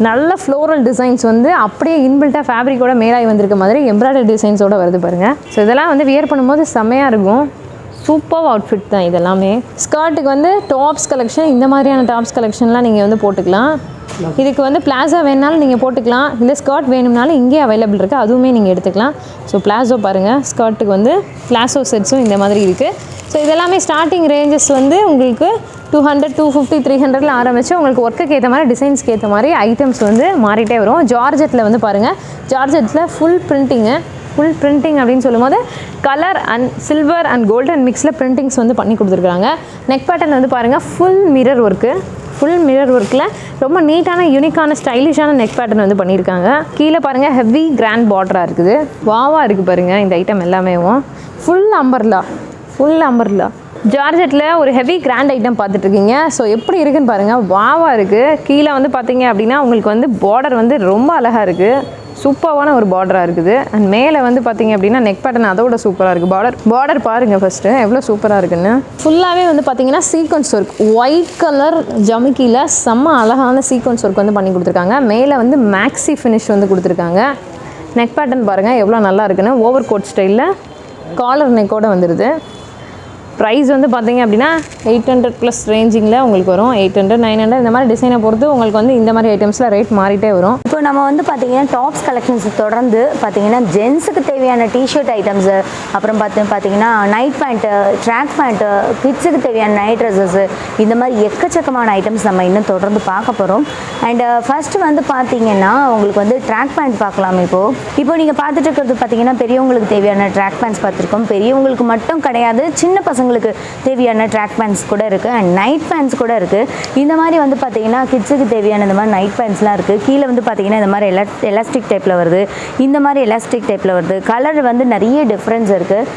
நல்ல ஃப்ளோரல் டிசைன்ஸ் வந்து அப்படியே இன்பில்ட்டாக ஃபேப்ரிக்கோட மேலாகி வந்திருக்க மாதிரி எம்ப்ராய்டரி டிசைன்ஸோடு வருது பாருங்கள். ஸோ இதெல்லாம் வந்து வியர் பண்ணும்போது செம்மையாக இருக்கும். சூப்பர் அவுட்ஃபிட் தான் இதெல்லாமே. ஸ்கர்ட்டுக்கு வந்து டாப்ஸ் கலெக்ஷன், இந்த மாதிரியான டாப்ஸ் கலெக்ஷன்லாம் நீங்கள் வந்து போட்டுக்கலாம். இதுக்கு வந்து பிளாசோ வேணுனாலும் நீங்கள் போட்டுக்கலாம். இல்லை ஸ்கர்ட் வேணும்னாலும் இங்கே அவைலபிள் இருக்குது, அதுவுமே நீங்கள் எடுத்துக்கலாம். ஸோ பிளாசோ பாருங்கள், ஸ்கர்ட்டுக்கு வந்து பிளாசோ செட்ஸும் இந்த மாதிரி இருக்குது. ஸோ இதெல்லாமே ஸ்டார்டிங் ரேஞ்சஸ் வந்து உங்களுக்கு 200, 250, 300 ஆரம்பிச்சு உங்களுக்கு ஒர்க்குக்கு ஏற்ற மாதிரி டிசைன்ஸ்க்கு ஏற்ற மாதிரி ஐட்டம்ஸ் வந்து மாறிட்டே வரும். ஜார்ஜெட்டில் வந்து பாருங்கள், ஜார்ஜெட்டில் ஃபுல் பிரிண்டிங் அப்படின்னு சொல்லும்போது colour and silver and golden மிக்ஸில் பிரிண்டிங்ஸ் வந்து பண்ணி கொடுத்துருக்காங்க. நெக் பேட்டர்ன் வந்து பாருங்கள், ஃபுல் மிரர் ஒர்க்கில் ரொம்ப நீட்டான யூனிக்கான ஸ்டைலிஷான நெக் பேட்டர்ன் வந்து பண்ணியிருக்காங்க. கீழே பாருங்கள் ஹெவி கிராண்ட் பார்டராக இருக்குது, வாவாக இருக்குது பாருங்கள் இந்த ஐட்டம் எல்லாமே. ஃபுல் அம்பர்லா ஜார்ஜெட்டில் ஒரு ஹெவி கிராண்ட் ஐட்டம் பார்த்துட்ருக்கீங்க. ஸோ எப்படி இருக்குன்னு பாருங்கள், வாவாக இருக்குது. கீழே வந்து பார்த்தீங்க அப்படின்னா உங்களுக்கு வந்து பார்டர் வந்து ரொம்ப அழகாக இருக்குது, சூப்பரான ஒரு பார்டராக இருக்குது. அண்ட் மேலே வந்து பார்த்தீங்க அப்படின்னா நெக் பேட்டர்ன் அதோட சூப்பராக இருக்குது. பார்டர் பாருங்கள் ஃபஸ்ட்டு எவ்வளோ சூப்பராக இருக்குன்னு. ஃபுல்லாகவே வந்து பார்த்தீங்கன்னா சீக்வன்ஸ் ஒர்க், ஒயிட் கலர் ஜமிக்கியில் செம்ம அழகான சீக்வன்ஸ் ஒர்க் வந்து பண்ணி கொடுத்துருக்காங்க. மேலே வந்து மேக்ஸி ஃபினிஷ் வந்து கொடுத்துருக்காங்க. நெக் பேட்டர்ன் பாருங்கள் எவ்வளோ நல்லா இருக்குன்னு, ஓவர் கோட் ஸ்டைலில் காலர் நெக்கோடு வந்துடுது. ப்ரைஸ் வந்து பார்த்தீங்க அப்படின்னா 800+ ரேஞ்சிங்கில் உங்களுக்கு வரும். 800, 900 இந்த மாதிரி டிசைனை பொறுத்து உங்களுக்கு வந்து இந்த மாதிரி ஐட்டம்ஸில் ரேட் மாறிட்டே வரும். இப்போ நம்ம வந்து பார்த்தீங்கன்னா டாப்ஸ் கலெக்ஷன்ஸ் தொடர்ந்து பார்த்தீங்கன்னா ஜென்ஸுக்கு தேவையான டிஷர்ட் ஐட்டம்ஸு, அப்புறம் பார்த்தீங்கன்னா நைட் பேண்ட்டு, ட்ராக் பேண்ட்டு, கிட்ஸுக்கு தேவையான நைட் ட்ரெஸ்ஸஸ்ஸு, இந்த மாதிரி எக்கச்சக்கமான ஐட்டம்ஸ் நம்ம இன்னும் தொடர்ந்து பார்க்க போகிறோம். அண்டு ஃபஸ்ட்டு வந்து பார்த்தீங்கன்னா உங்களுக்கு வந்து ட்ராக் பேண்ட் பார்க்கலாம். இப்போ நீங்கள் பார்த்துட்டு இருக்கிறது பார்த்தீங்கன்னா பெரியவங்களுக்கு தேவையான ட்ராக் பேண்ட்ஸ் பார்த்துருக்கோம். பெரியவங்களுக்கு மட்டும் கிடையாது, சின்ன பசங்களுக்கு தேவையான ட்ராக் பேண்ட்ஸ் கூட இருக்குது அண்ட் நைட் பேண்ட்ஸ் கூட இருக்குது. இந்த மாதிரி வந்து பார்த்தீங்கன்னா கிட்ஸுக்கு தேவையான இந்த மாதிரி நைட் பேண்ட்ஸ்லாம் இருக்குது. கீழே வந்து பார்த்தீங்கன்னா இந்த மாதிரி எலாஸ்டிக் டைப்பில் வருது, இந்த மாதிரி எலாஸ்டிக் டைப்பில் வருது. கலர் வந்து நிறைய டிஃப்ரென்ஸ் இருக்குது.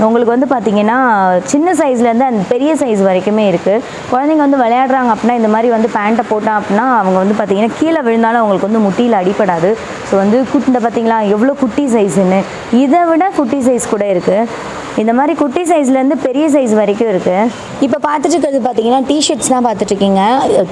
உங்களுக்கு வந்து பார்த்தீங்கன்னா சின்ன சைஸ்லேருந்து அந்த பெரிய சைஸ் வரைக்குமே இருக்குது. குழந்தைங்க வந்து விளையாடுறாங்க அப்படின்னா இந்த மாதிரி வந்து பேண்ட்டை போட்டால் அப்படின்னா அவங்க வந்து பார்த்தீங்கன்னா கீழே விழுந்தாலும் அவங்களுக்கு வந்து முட்டியில் அடிப்படாது. ஸோ வந்து இந்த பார்த்தீங்களா எவ்வளோ குட்டி சைஸுன்னு, இதை விட குட்டி சைஸ் கூட இருக்குது. இந்த மாதிரி குட்டி சைஸ்லேருந்து பெரிய சைஸ் வரைக்கும் இருக்குது. இப்போ பார்த்துட்டு இருக்கிறது பார்த்தீங்கன்னா டிஷர்ட்ஸ் தான் பார்த்துட்ருக்கீங்க.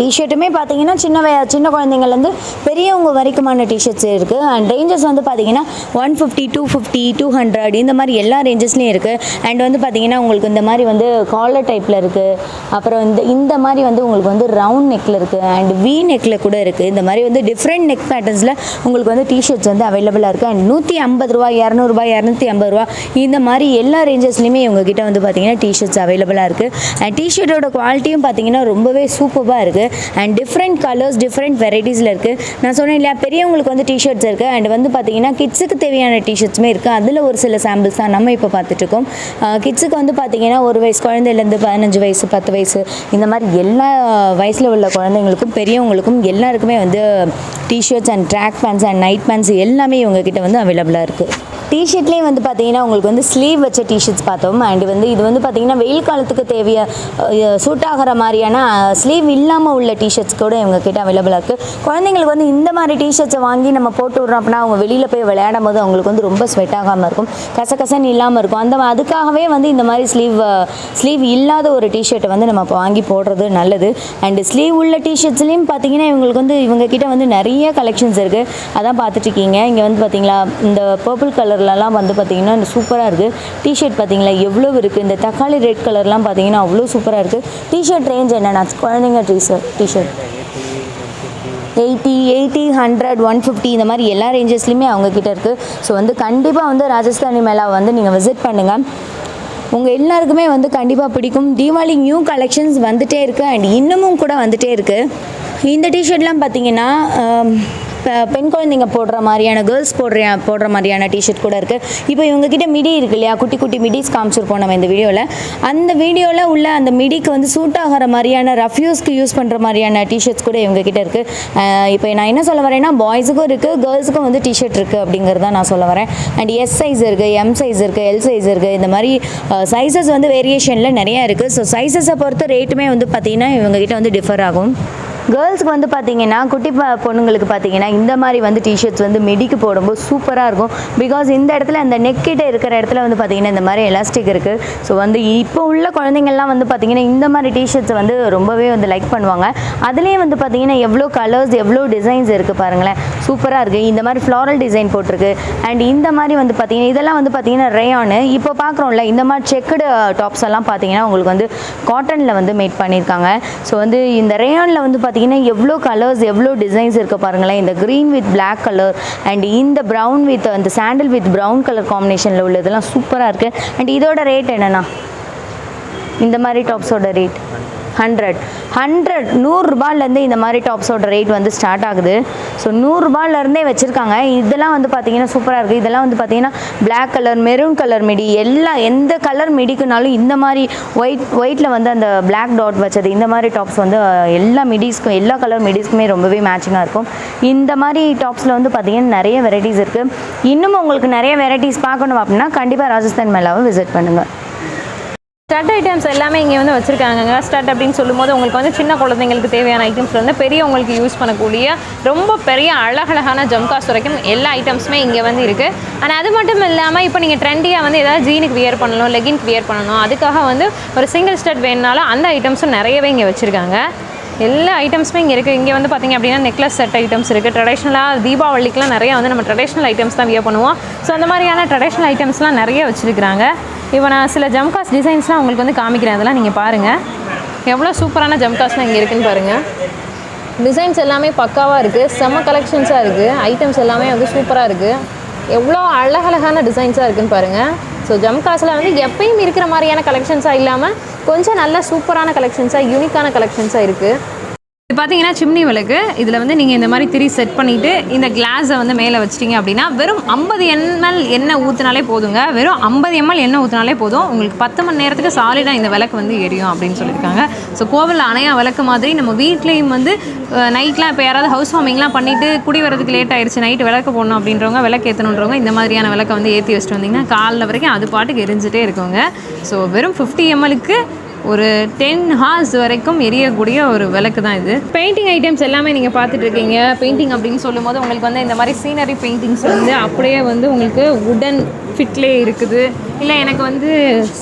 டிஷர்ட்டுமே பார்த்தீங்கன்னா சின்ன குழந்தைங்கள்லேருந்து பெரியவங்க வரைக்குமான டிஷர்ட்ஸ் இருக்குது. அண்ட் ரேஞ்சஸ் வந்து பார்த்தீங்கன்னா 150, 250, 200 இந்த மாதிரி எல்லா ரேஞ்சஸ்லேயும் இருக்குது. அண்ட் வந்து பார்த்தீங்கன்னா உங்களுக்கு இந்த மாதிரி வந்து காலர் டைப்பில் இருக்குது, அப்புறம் இந்த மாதிரி வந்து உங்களுக்கு வந்து ரவுண்ட் நெக்கில் இருக்குது அண்ட் வி நெக்கில் கூட இருக்குது. இந்த மாதிரி வந்து டிஃப்ரெண்ட் நெக் பேட்டர்ன்ஸில் உங்களுக்கு வந்து டிஷர்ட்ஸ் வந்து அவைலபிளாக இருக்குது. அண்ட் 150 ரூபா, 200 ரூபா, 250 ரூபா இந்த மாதிரி எல்லா ரேஞ்சஸ்லையுமே இவங்ககிட்ட வந்து பார்த்தீங்கன்னா டிஷர்ட்ஸ் அவைலபிளாக இருக்குது. அண்ட் டிஷர்ட்டோட குவாலிட்டியும் பார்த்தீங்கன்னா ரொம்பவே சூப்பராக இருக்குது. அண்ட் டிஃப்ரெண்ட் கலர்ஸ், டிஃப்ரெண்ட் வெரைட்டிஸில் இருக்குது. நான் சொன்னேன் இல்லையா, பெரியவங்களுக்கு வந்து டிஷர்ட்ஸ் இருக்குது அண்ட் வந்து பார்த்தீங்கன்னா கிட்ஸுக்கு தேவையான டிஷர்ட்ஸுமே இருக்குது. அதில் ஒரு சில சாம்பிள்ஸ் தான் நம்ம இப்போ பார்த்துட்ருக்கோம். கிட்ஸுக்கு வந்து பார்த்தீங்கன்னா 1 வயசு குழந்தையிலேருந்து 15 வயசு, 10 வயசு இந்த மாதிரி எல்லா வயசில் உள்ள குழந்தைங்களுக்கும் பெரியவங்களுக்கும் எல்லாருக்குமே வந்து T-shirts and track pants and night pants எல்லாமே இவங்ககிட்ட வந்து அவைலபிளாக இருக்குது. டிஷர்ட்லேயே வந்து பார்த்தீங்கன்னா உங்களுக்கு வந்து ஸ்லீவ் வச்ச டிஷர்ட்ஸ் பார்த்தோம். அண்ட் வந்து இது வந்து பார்த்தீங்கன்னா வெயில் காலத்துக்கு சூட் ஆகிற மாதிரியான ஸ்லீவ் இல்லாமல் உள்ள டிஷர்ட்ஸ் கூட இவங்க கிட்ட அவைலபிளாக இருக்குது. குழந்தைங்களுக்கு வந்து இந்த மாதிரி டிஷர்ட்ஸை வாங்கி நம்ம போட்டு விட்றோம் அப்படின்னா அவங்க வெளியில் போய் விளையாடும் போது அவங்களுக்கு வந்து ரொம்ப ஸ்வெட் ஆகாமல் இருக்கும், கசகசன்னு இல்லாமல் இருக்கும். அதுக்காகவே வந்து இந்த மாதிரி ஸ்லீவ் இல்லாத ஒரு டிஷர்ட்டை வந்து நம்ம வாங்கி போடுறது நல்லது. அண்டு ஸ்லீவ் உள்ள டிஷர்ட்ஸ்லேயும் பார்த்தீங்கன்னா இவங்களுக்கு வந்து இவங்ககிட்ட வந்து நிறைய கலெக்ஷன்ஸ் இருக்குது. அதான் பார்த்துட்ருக்கீங்க. இங்கே வந்து பார்த்தீங்களா இந்த பர்பிள் கலர்லலாம் வந்து பார்த்தீங்கன்னா சூப்பராக இருக்குது. டிஷர்ட் பார்த்தீங்களா எவ்வளோ இருக்குது. இந்த தக்காளி ரெட் கலர்லாம் பார்த்தீங்கன்னா அவ்வளோ சூப்பராக இருக்குது. டிஷர்ட் ரேஞ்ச் என்னென்னா குழந்தைங்க டிஷர்ட் 80, 100, 150 இந்த மாதிரி எல்லா ரேஞ்சஸ்லையுமே அவங்கக்கிட்ட இருக்குது. ஸோ வந்து கண்டிப்பாக வந்து ராஜஸ்தானி மேளா வந்து நீங்கள் விசிட் பண்ணுங்கள், உங்கள் எல்லாருக்குமே வந்து கண்டிப்பாக பிடிக்கும். தீபாவளி நியூ கலெக்ஷன்ஸ் வந்துகிட்டே இருக்குது அண்ட் இன்னமும் கூட வந்துகிட்டே இருக்குது. இந்த டிஷர்ட்லாம் பார்த்தீங்கன்னா பெண் குழந்தைங்க போடுற மாதிரியான, கேர்ள்ஸ் போடுற மாதிரியான டிஷர்ட் கூட இருக்குது. இப்போ இவங்ககிட்ட மிடி இருக்கு இல்லையா, குட்டி குட்டி மிடிஸ் காமிச்சிருப்போம் நம்ம இந்த வீடியோவில். அந்த வீடியோவில் உள்ள அந்த மிடிக்கு வந்து சூட் ஆகிற மாதிரியான ரஃப்யூஸ்க்கு யூஸ் பண்ணுற மாதிரியான டிஷர்ட்ஸ் கூட இவங்ககிட்ட இருக்குது. இப்போ நான் என்ன சொல்ல வரேன்னா பாய்ஸுக்கும் இருக்குது, கேர்ள்ஸுக்கும் வந்து டிஷர்ட் இருக்குது அப்படிங்கிறத நான் சொல்ல வரேன். அண்ட் எஸ் சைஸ் இருக்குது, எம் சைஸ் இருக்குது, எல் சைஸ் இருக்குது. இந்த மாதிரி சைஸஸ் வந்து வேரியேஷனில் நிறையா இருக்குது. ஸோ சைஸஸை பொறுத்த ரேட்டுமே வந்து பார்த்திங்கன்னா இவங்ககிட்ட வந்து டிஃபர் ஆகும். கேர்ள்ஸ்க்கு வந்து பார்த்தீங்கன்னா குட்டி பொண்ணுங்களுக்கு பார்த்தீங்கன்னா இந்த மாதிரி வந்து டிஷர்ட்ஸ் வந்து மிடிக்கு போடும்போது சூப்பராக இருக்கும். பிகாஸ் இந்த இடத்துல அந்த நெக்கிட்ட இருக்கிற இடத்துல வந்து பார்த்தீங்கன்னா இந்த மாதிரி எலாஸ்டிக் இருக்குது. ஸோ வந்து இப்போ உள்ள குழந்தைங்கள்லாம் வந்து பார்த்தீங்கன்னா இந்த மாதிரி டிஷர்ட்ஸ் வந்து ரொம்பவே வந்து லைக் பண்ணுவாங்க. அதுலேயே வந்து பார்த்தீங்கன்னா எவ்வளோ கலர்ஸ், எவ்வளோ டிசைன்ஸ் இருக்குது பாருங்களேன், சூப்பராக இருக்குது. இந்த மாதிரி ஃப்ளாரல் டிசைன் போட்டிருக்கு. அண்ட் இந்த மாதிரி வந்து பார்த்தீங்கன்னா இதெல்லாம் வந்து பார்த்தீங்கன்னா ரேயானு இப்போ பார்க்குறோம்ல, இந்த மாதிரி செக்குடு டாப்ஸ் எல்லாம் பார்த்தீங்கன்னா உங்களுக்கு வந்து காட்டனில் வந்து மேட் பண்ணியிருக்காங்க. ஸோ வந்து இந்த ரேயானில் வந்து பார்த்தீங்கன்னா எவ்வளோ கலர்ஸ், எவ்வளோ டிசைன்ஸ் இருக்குது பாருங்களேன். இந்த green with black colour and இந்த ப்ரௌன் வித் அந்த சாண்டில் வித் ப்ரௌன் கலர் காம்பினேஷனில் உள்ளதெல்லாம் சூப்பராக இருக்குது. அண்ட் இதோட ரேட் என்னென்னா இந்த மாதிரி டாப்ஸோட ரேட் 100 ரூபாயிலேருந்து இந்த மாதிரி டாப்ஸோட ரேட் வந்து ஸ்டார்ட் ஆகுது. ஸோ 100 ரூபாயிலேருந்தே வச்சுருக்காங்க. இதெல்லாம் வந்து பார்த்தீங்கன்னா சூப்பராக இருக்குது. இதெல்லாம் வந்து பார்த்தீங்கன்னா black colour, maroon colour midi, எந்த கலர் மிடிக்குனாலும் இந்த மாதிரி ஒயிட்டில் வந்து அந்த பிளாக் டாட் வச்சது இந்த மாதிரி டாப்ஸ் வந்து எல்லா மிடிஸ்க்கும், எல்லா கலர் மிடிஸ்க்குமே ரொம்பவே மேட்சிங்காக இருக்கும். இந்த மாதிரி டாப்ஸில் வந்து பார்த்தீங்கன்னா நிறைய வெரைட்டிஸ் இருக்குது. இன்னும் உங்களுக்கு நிறைய வெரைட்டிஸ் பார்க்கணும் அப்படின்னா கண்டிப்பாக ராஜஸ்தான் மேலாவை விசிட் பண்ணுங்கள். ஸ்டட் ஐட்டம்ஸ் எல்லாமே இங்கே வந்து வச்சுருக்காங்க. ஸ்டட் அப்படின்னு சொல்லும்போது உங்களுக்கு வந்து சின்ன குழந்தைங்களுக்கு தேவையான ஐட்டம்ஸ் வந்து பெரியவங்களுக்கு யூஸ் பண்ணக்கூடிய ரொம்ப பெரிய அழகழகான ஜம்காஸ் வரைக்கும் எல்லா ஐட்டம்ஸுமே இங்கே வந்து இருக்குது. ஆனால் அது மட்டும் இல்லாமல் இப்போ நீங்கள் ட்ரெண்டியாக வந்து ஏதாவது ஜீனுக்கு வியர் பண்ணணும், லெகின்க்கு வியர் பண்ணணும், அதுக்காக வந்து ஒரு சிங்கிள் ஸ்டட் வேணுனாலும் அந்த ஐட்டம்ஸும் நிறையவே இங்கே வச்சுருக்காங்க. எல்லா ஐட்டம்ஸுமே இங்கே இருக்குது. இங்கே வந்து பார்த்திங்க அப்படின்னா நெக்லஸ் செட் ஐட்டம்ஸ் இருக்குது. ட்ரெடிஷ்னலாக தீபாவளிக்கெலாம் நிறையா வந்து நம்ம ட்ரெடிஷ்னல் ஐட்டம்ஸ் தான் வியர் பண்ணுவோம். ஸோ அந்த மாதிரியான ட்ரெடிஷ்னல் ஐட்டம்ஸ்லாம் நிறைய வச்சுருக்காங்க. இப்போ நான் சில ஜம்காஸ் டிசைன்ஸ்லாம் உங்களுக்கு வந்து காமிக்கிறேன். அதெல்லாம் நீங்கள் பாருங்கள் எவ்வளோ சூப்பரான ஜம்காஸ்லாம் இங்கே இருக்குதுன்னு பாருங்கள். டிசைன்ஸ் எல்லாமே பக்காவாக இருக்குது, செம்ம கலெக்ஷன்ஸாக இருக்குது. ஐட்டம்ஸ் எல்லாமே வந்து சூப்பராக இருக்குது. எவ்வளோ அழகழகான டிசைன்ஸாக இருக்குதுன்னு பாருங்கள். ஸோ ஜம்காஸில் வந்து எப்பயும் இருக்கிற மாதிரியான கலெக்ஷன்ஸாக இல்லாமல் கொஞ்சம் நல்ல சூப்பரான கலெக்ஷன்ஸாக, யூனிக்கான கலெக்ஷன்ஸாக இருக்குது. இது பார்த்தீங்கன்னா சிம்னி விளக்கு. இதில் வந்து நீங்கள் இந்த மாதிரி திரி செட் பண்ணிவிட்டு இந்த கிளாஸை வந்து மேலே வச்சிட்டிங்க அப்படின்னா வெறும் 50 ml எண்ணெய் ஊற்றினாலே போதுங்க. வெறும் 50 ml எண்ணெய் ஊற்றினாலே போதும். உங்களுக்கு 10 மணி நேரத்துக்கு சாலிடாக இந்த விளக்கு வந்து எரியும் அப்படின்னு சொல்லியிருக்காங்க. ஸோ கோவிலில் அணையா விளக்கு மாதிரி நம்ம வீட்லேயும் வந்து நைட்லாம் இப்போ யாராவது ஹவுஸ் வார்மிங்லாம் பண்ணிவிட்டு குடி வரதுக்கு லேட் ஆயிடுச்சு, நைட்டு விளக்கு போடணும் அப்படின்றவங்க, விளக்கு ஏற்றணுன்றவங்க இந்த மாதிரியான விளக்கை வந்து ஏற்றி வச்சுட்டு வந்திங்கன்னா காலைல வரைக்கும் அது பாட்டுக்கு எரிஞ்சிட்டே இருக்குங்க. ஸோ வெறும் 50 mlக்கு ஒரு 10 hours வரைக்கும் எரியக்கூடிய ஒரு விளக்கு தான் இது. பெயிண்டிங் ஐட்டம்ஸ் எல்லாமே நீங்கள் பார்த்துட்டு இருக்கீங்க. பெயிண்டிங் அப்படின்னு சொல்லும்போது உங்களுக்கு வந்து இந்த மாதிரி சீனரி பெயிண்டிங்ஸ் வந்து அப்படியே வந்து உங்களுக்கு உடன் ஃபிட்லே இருக்குது. இல்லை எனக்கு வந்து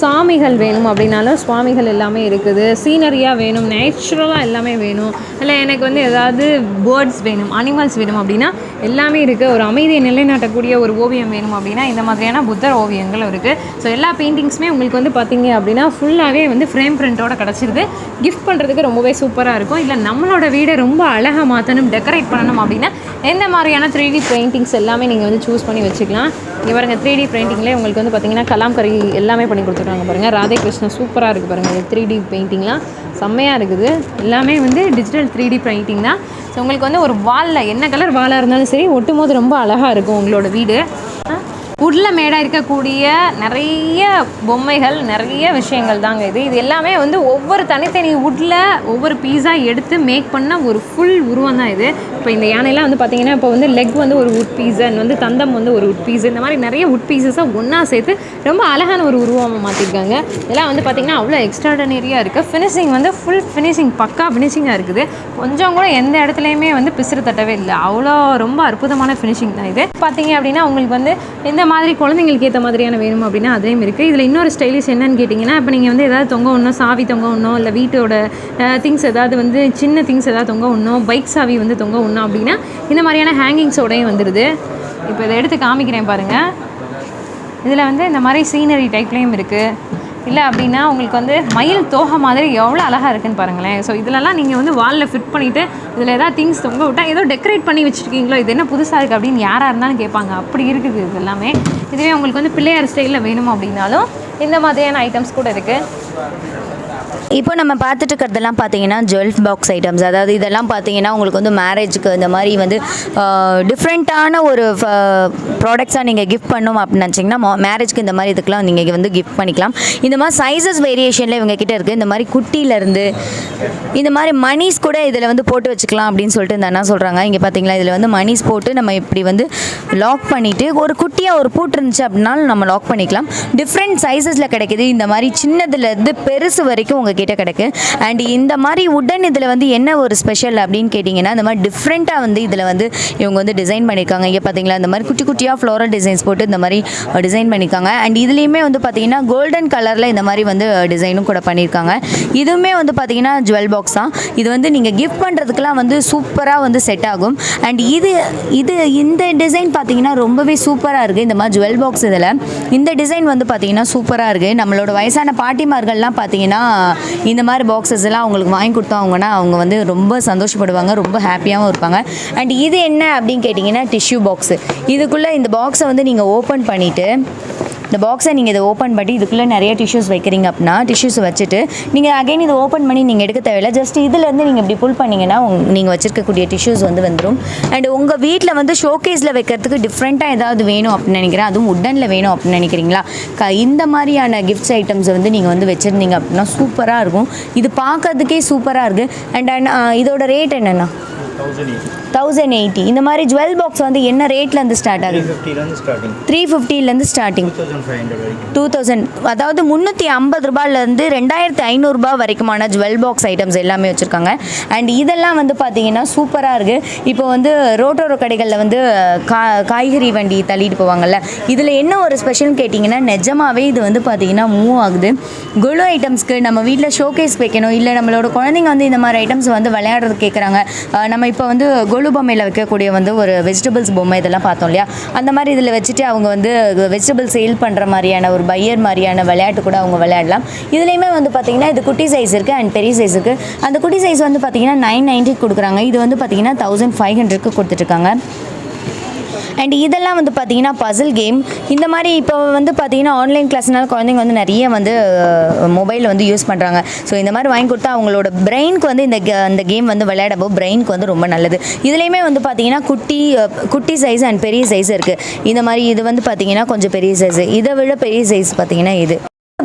சாமிகள் வேணும் அப்படின்னாலும் சுவாமிகள் எல்லாமே இருக்குது. சீனரியாக வேணும், நேச்சுரலாக எல்லாமே வேணும். இல்லை எனக்கு வந்து ஏதாவது பேர்ட்ஸ் வேணும், அனிமல்ஸ் வேணும் அப்படின்னா எல்லாமே இருக்குது. ஒரு அமைதியை நிலைநாட்டக்கூடிய ஒரு ஓவியம் வேணும் அப்படின்னா இந்த மாதிரியான புத்தர் ஓவியங்களும் இருக்குது. ஸோ எல்லா பெயிண்டிங்ஸுமே உங்களுக்கு வந்து பார்த்தீங்க அப்படின்னா ஃபுல்லாகவே வந்து ஃப்ரேம் பிரிண்ட்டோட கிடச்சிருது. கிஃப்ட் பண்ணுறதுக்கு ரொம்பவே சூப்பராக இருக்கும். இல்லை நம்மளோட வீடை ரொம்ப அழகாக மாற்றணும், டெக்கரேட் பண்ணணும் அப்படின்னா எந்த மாதிரியான 3D பெயிண்டிங்ஸ் எல்லாமே நீங்கள் வந்து சூஸ் பண்ணி வச்சுக்கலாம். இங்கே பாருங்க 3D பெயிண்டிங்லேயே உங்களுக்கு வந்து பார்த்தீங்கன்னா கலாம்கரி எல்லாமே பண்ணி கொடுத்துருக்காங்க பாருங்கள். ராதே கிருஷ்ணா சூப்பராக இருக்குது பாருங்கள். 3D பெயிண்டிங்லாம் செம்மையாக இருக்குது. எல்லாமே வந்து டிஜிட்டல் 3D பெயிண்டிங் தான். ஸோ உங்களுக்கு வந்து ஒரு வாலில் என்ன கலர் வாலாக இருந்தாலும் சரி ஒட்டும் போது ரொம்ப அழகாக இருக்கும் உங்களோட வீடு. உட்டில் மேடாக இருக்கக்கூடிய நிறைய பொம்மைகள், நிறைய விஷயங்கள் தாங்க இது. இது எல்லாமே வந்து ஒவ்வொரு தனித்தனி உட்டில் ஒவ்வொரு பீஸாக எடுத்து மேக் பண்ண ஒரு ஃபுல் உருவம் தான் இது. இப்போ இந்த யானையெல்லாம் வந்து பார்த்திங்கன்னா இப்போ வந்து லெக் வந்து ஒரு உட் பீஸு, வந்து தந்தம் வந்து ஒரு உட் பீஸு, இந்த மாதிரி நிறைய உட் பீஸஸாக ஒன்றா சேர்த்து ரொம்ப அழகான ஒரு உருவமாக மாற்றிருக்காங்க. இதெல்லாம் வந்து பார்த்திங்கன்னா அவ்வளோ எக்ஸ்ட்ராடனரியாக இருக்குது. ஃபினிஷிங் வந்து ஃபுல் ஃபினிஷிங், பக்கா ஃபினிஷிங்காக இருக்குது. கொஞ்சம் கூட எந்த இடத்துலையுமே வந்து பிசுறு தட்டவே இல்லை. அவ்வளோ ரொம்ப அற்புதமான ஃபினிஷிங் தான் இது. பார்த்திங்க அப்படின்னா உங்களுக்கு வந்து இந்த மாதிரி குழந்தைங்களுக்கு ஏற்ற மாதிரியான வேணும் அப்படின்னா அதையும் இருக்குது. இதில் இன்னொரு ஸ்டைலிஷ் என்னன்னு கேட்டிங்கன்னா, இப்போ நீங்கள் வந்து ஏதாவது தொங்க ஒன்றும், சாவி தொங்க ஒன்றும், இல்லை வீட்டோட திங்ஸ் ஏதாவது வந்து சின்ன திங்ஸ் ஏதாவது தொங்க ஒன்றும், பைக் சாவி வந்து தொங்க ஒன்றும் அப்படின்னா இந்த மாதிரியான ஹேங்கிங்ஸோடையும் வந்துடுது. இப்போ இதை எடுத்து காமிக்கிறேன் பாருங்கள். இதில் வந்து இந்த மாதிரி சீனரி டைப்லேயும் இருக்குது. இல்லை அப்படின்னா உங்களுக்கு வந்து மயில் தோகை மாதிரி எவ்வளோ அழகாக இருக்குன்னு பாருங்களேன். ஸோ இதிலலாம் நீங்கள் வந்து வாலில் ஃபிட் பண்ணிவிட்டு இதில் ஏதாவது திங்ஸ் தொங்க விட்டால் ஏதோ டெக்கரேட் பண்ணி வச்சுருக்கீங்களோ, இது என்ன புதுசாக இருக்குது அப்படின்னு யாராக இருந்தாலும் கேட்பாங்க. அப்படி இருக்குது இது எல்லாமே. இதுவே உங்களுக்கு வந்து பிள்ளையார் ஸ்டைலில் வேணும் அப்படின்னாலும் இந்த மாதிரியான ஐட்டம்ஸ் கூட இருக்குது. இப்போ நம்ம பார்த்துட்டு இருக்கிறதெல்லாம் பார்த்தீங்கன்னா ஜுவல் பாக்ஸ் ஐட்டம்ஸ். அதாவது இதெல்லாம் பார்த்தீங்கன்னா உங்களுக்கு வந்து மேரேஜுக்கு இந்த மாதிரி வந்து டிஃப்ரெண்ட்டான ஒரு ப்ராடக்ட்ஸாக நீங்கள் கிஃப்ட் பண்ணணும் அப்படின்னு நினச்சிங்கன்னா மேரேஜ்க்கு இந்த மாதிரி இதுக்கெலாம் நீங்கள் வந்து கிஃப்ட் பண்ணிக்கலாம். இந்த மாதிரி சைஸஸ் வேரியேஷனில் இவங்க கிட்டே இருக்குது. இந்த மாதிரி குட்டியிலேருந்து இந்த மாதிரி மணிஸ் கூட இதில் வந்து போட்டு வச்சுக்கலாம் அப்படின்னு சொல்லிட்டு இந்த அண்ணா சொல்கிறாங்க. இங்கே பார்த்தீங்களா, இதில் வந்து மணிஸ் போட்டு நம்ம இப்படி வந்து லாக் பண்ணிவிட்டு ஒரு குட்டியாக ஒரு பூட்டு இருந்துச்சு அப்படின்னாலும் நம்ம லாக் பண்ணிக்கலாம். டிஃப்ரெண்ட் சைஸஸில் கிடைக்கிது. இந்த மாதிரி சின்னதுலேருந்து பெருசு வரைக்கும் உங்கள் கிட்ட கிடக்கு. அண்ட் இந்த மாதிரி உடன் இதில் வந்து என்ன ஒரு ஸ்பெஷல் அப்படின்னு கேட்டிங்கன்னா, இந்த மாதிரி டிஃப்ரெண்ட்டாக வந்து இதில் வந்து இவங்க வந்து டிசைன் பண்ணியிருக்காங்க. இங்கே பார்த்தீங்களா, இந்த மாதிரி குட்டி குட்டியாக ஃப்ளோரல் டிசைன்ஸ் போட்டு இந்த மாதிரி டிசைன் பண்ணியிருக்காங்க. அண்ட் இதுலேயுமே வந்து பார்த்தீங்கன்னா கோல்டன் கலரில் இந்த மாதிரி வந்து டிசைனும் கூட பண்ணியிருக்காங்க. இதுவுமே வந்து பார்த்தீங்கன்னா ஜுவல் பாக்ஸ் தான். இது வந்து நீங்கள் கிஃப்ட் பண்ணுறதுக்கெலாம் வந்து சூப்பராக வந்து செட் ஆகும். அண்ட் இந்த டிசைன் பார்த்தீங்கன்னா ரொம்பவே சூப்பராக இருக்குது. இந்த மாதிரி ஜுவல் பாக்ஸ் இதில் இந்த டிசைன் வந்து பார்த்தீங்கன்னா சூப்பராக இருக்குது. நம்மளோட வயசான பாட்டிமார்கள்லாம் பார்த்தீங்கன்னா இந்த மாதிரி பாக்ஸஸ் எல்லாம் அவங்களுக்கு வாங்கி கொடுத்தாங்கன்னா அவங்க வந்து ரொம்ப சந்தோஷப்படுவாங்க, ரொம்ப ஹாப்பியாகவும் இருப்பாங்க. அண்ட் இது என்ன அப்படின்னு கேட்டிங்கன்னா டிஷ்யூ பாக்ஸு. இதுக்குள்ளே இந்த பாக்ஸை வந்து நீங்கள் ஓப்பன் பண்ணிவிட்டு இந்த பாக்ஸை நீங்கள் இதை ஓப்பன் பண்ணி இதுக்குள்ளே நிறைய டிஷ்யூஸ் வைக்கிறீங்க அப்படின்னா டிஷ்யூஸ் வச்சுட்டு நீங்கள் அகைன் இதை ஓப்பன் பண்ணி நீங்கள் எடுக்க தேவையில்லை. ஜஸ்ட் இதுலேருந்து நீங்கள் இப்படி புல் பண்ணிங்கன்னா நீங்கள் வச்சுருக்கக்கூடிய டிஷ்யூஸ் வந்து வந்துடும். அண்ட் உங்கள் வீட்டில் வந்து ஷோகேஸில் வைக்கிறதுக்கு டிஃப்ரெண்ட்டாக ஏதாவது வேணும் அப்படின்னு நினைக்கிறேன், அதுவும் உட்டனில் வேணும் அப்படின்னு நினைக்கிறீங்களா, இந்த மாதிரியான கிஃப்ட்ஸ் ஐட்டம்ஸை வந்து நீங்கள் வந்து வச்சுருந்தீங்க அப்படின்னா சூப்பராக இருக்கும். இது பார்க்கறதுக்கே சூப்பராக இருக்குது. அண்ட் இதோட ரேட் என்னென்னா 1080. இந்த மாதிரி ஜுவல் பாக்ஸ் வந்து என்ன ரேட்லேருந்து ஸ்டார்ட் ஆகுது? 350லேருந்து ஸ்டார்டிங் 2000, அதாவது 350 ரூபாயிலேருந்து 2500 ரூபாய் வரைக்குமான ஜுவல் பாக்ஸ் ஐட்டம்ஸ் எல்லாமே வச்சுருக்காங்க. அண்ட் இதெல்லாம் வந்து பார்த்தீங்கன்னா சூப்பராக இருக்குது. இப்போ வந்து ரோட்டோர கடைகளில் வந்து காய்கறி வண்டி தள்ளிட்டு போவாங்கள்ல, இதில் என்ன ஒரு ஸ்பெஷல்னு கேட்டிங்கன்னா நிஜமாகவே இது வந்து பார்த்தீங்கன்னா மூவ் ஆகுது. குளு ஐட்டம்ஸ்க்கு நம்ம வீட்டில் ஷோகேஸ் வைக்கணும், இல்லை நம்மளோட குழந்தைங்க வந்து இந்த மாதிரி ஐட்டம்ஸ் வந்து விளையாடுறது கேட்குறாங்க. நம்ம இப்போ வந்து கொலு பொம்மையில் வைக்கக்கூடிய வந்து ஒரு வெஜிடபிள்ஸ் பொம்மை இதெல்லாம் பார்த்தோம் இல்லையா, அந்த மாதிரி இதில் வச்சுட்டு அவங்க வந்து வெஜிடபிள் சேல் பண்ணுற மாதிரியான ஒரு பையர் மாதிரியான விளையாட்டு கூட அவங்க விளையாடலாம். இதுலேயுமே வந்து பார்த்திங்கன்னா இது குட்டி சைஸ் இருக்குது அண்ட் பெரிய சைஸ் இருக்குது. அந்த குட்டி சைஸ் வந்து பார்த்திங்கன்னா 990 கொடுக்குறாங்க. இது வந்து பார்த்திங்கன்னா 1500 கொடுத்துட்ருக்காங்க. அண்ட் இதெல்லாம் வந்து பார்த்திங்கன்னா பசில் கேம். இந்த மாதிரி இப்போ வந்து பார்த்திங்கன்னா ஆன்லைன் கிளாஸ்னால குழந்தைங்க வந்து நிறைய வந்து மொபைல் வந்து யூஸ் பண்ணுறாங்க. ஸோ இந்த மாதிரி வாங்கி கொடுத்தா அவங்களோட பிரெயினுக்கு வந்து இந்த கேம் வந்து விளையாடப்போ பிரெயினுக்கு வந்து ரொம்ப நல்லது. இதுலேயுமே வந்து பார்த்திங்கன்னா குட்டி சைஸ் அண்ட் பெரிய சைஸ் இருக்குது. இந்த மாதிரி இது வந்து பார்த்திங்கன்னா கொஞ்சம் பெரிய சைஸு, இதை விட பெரிய சைஸ் பார்த்திங்கன்னா இது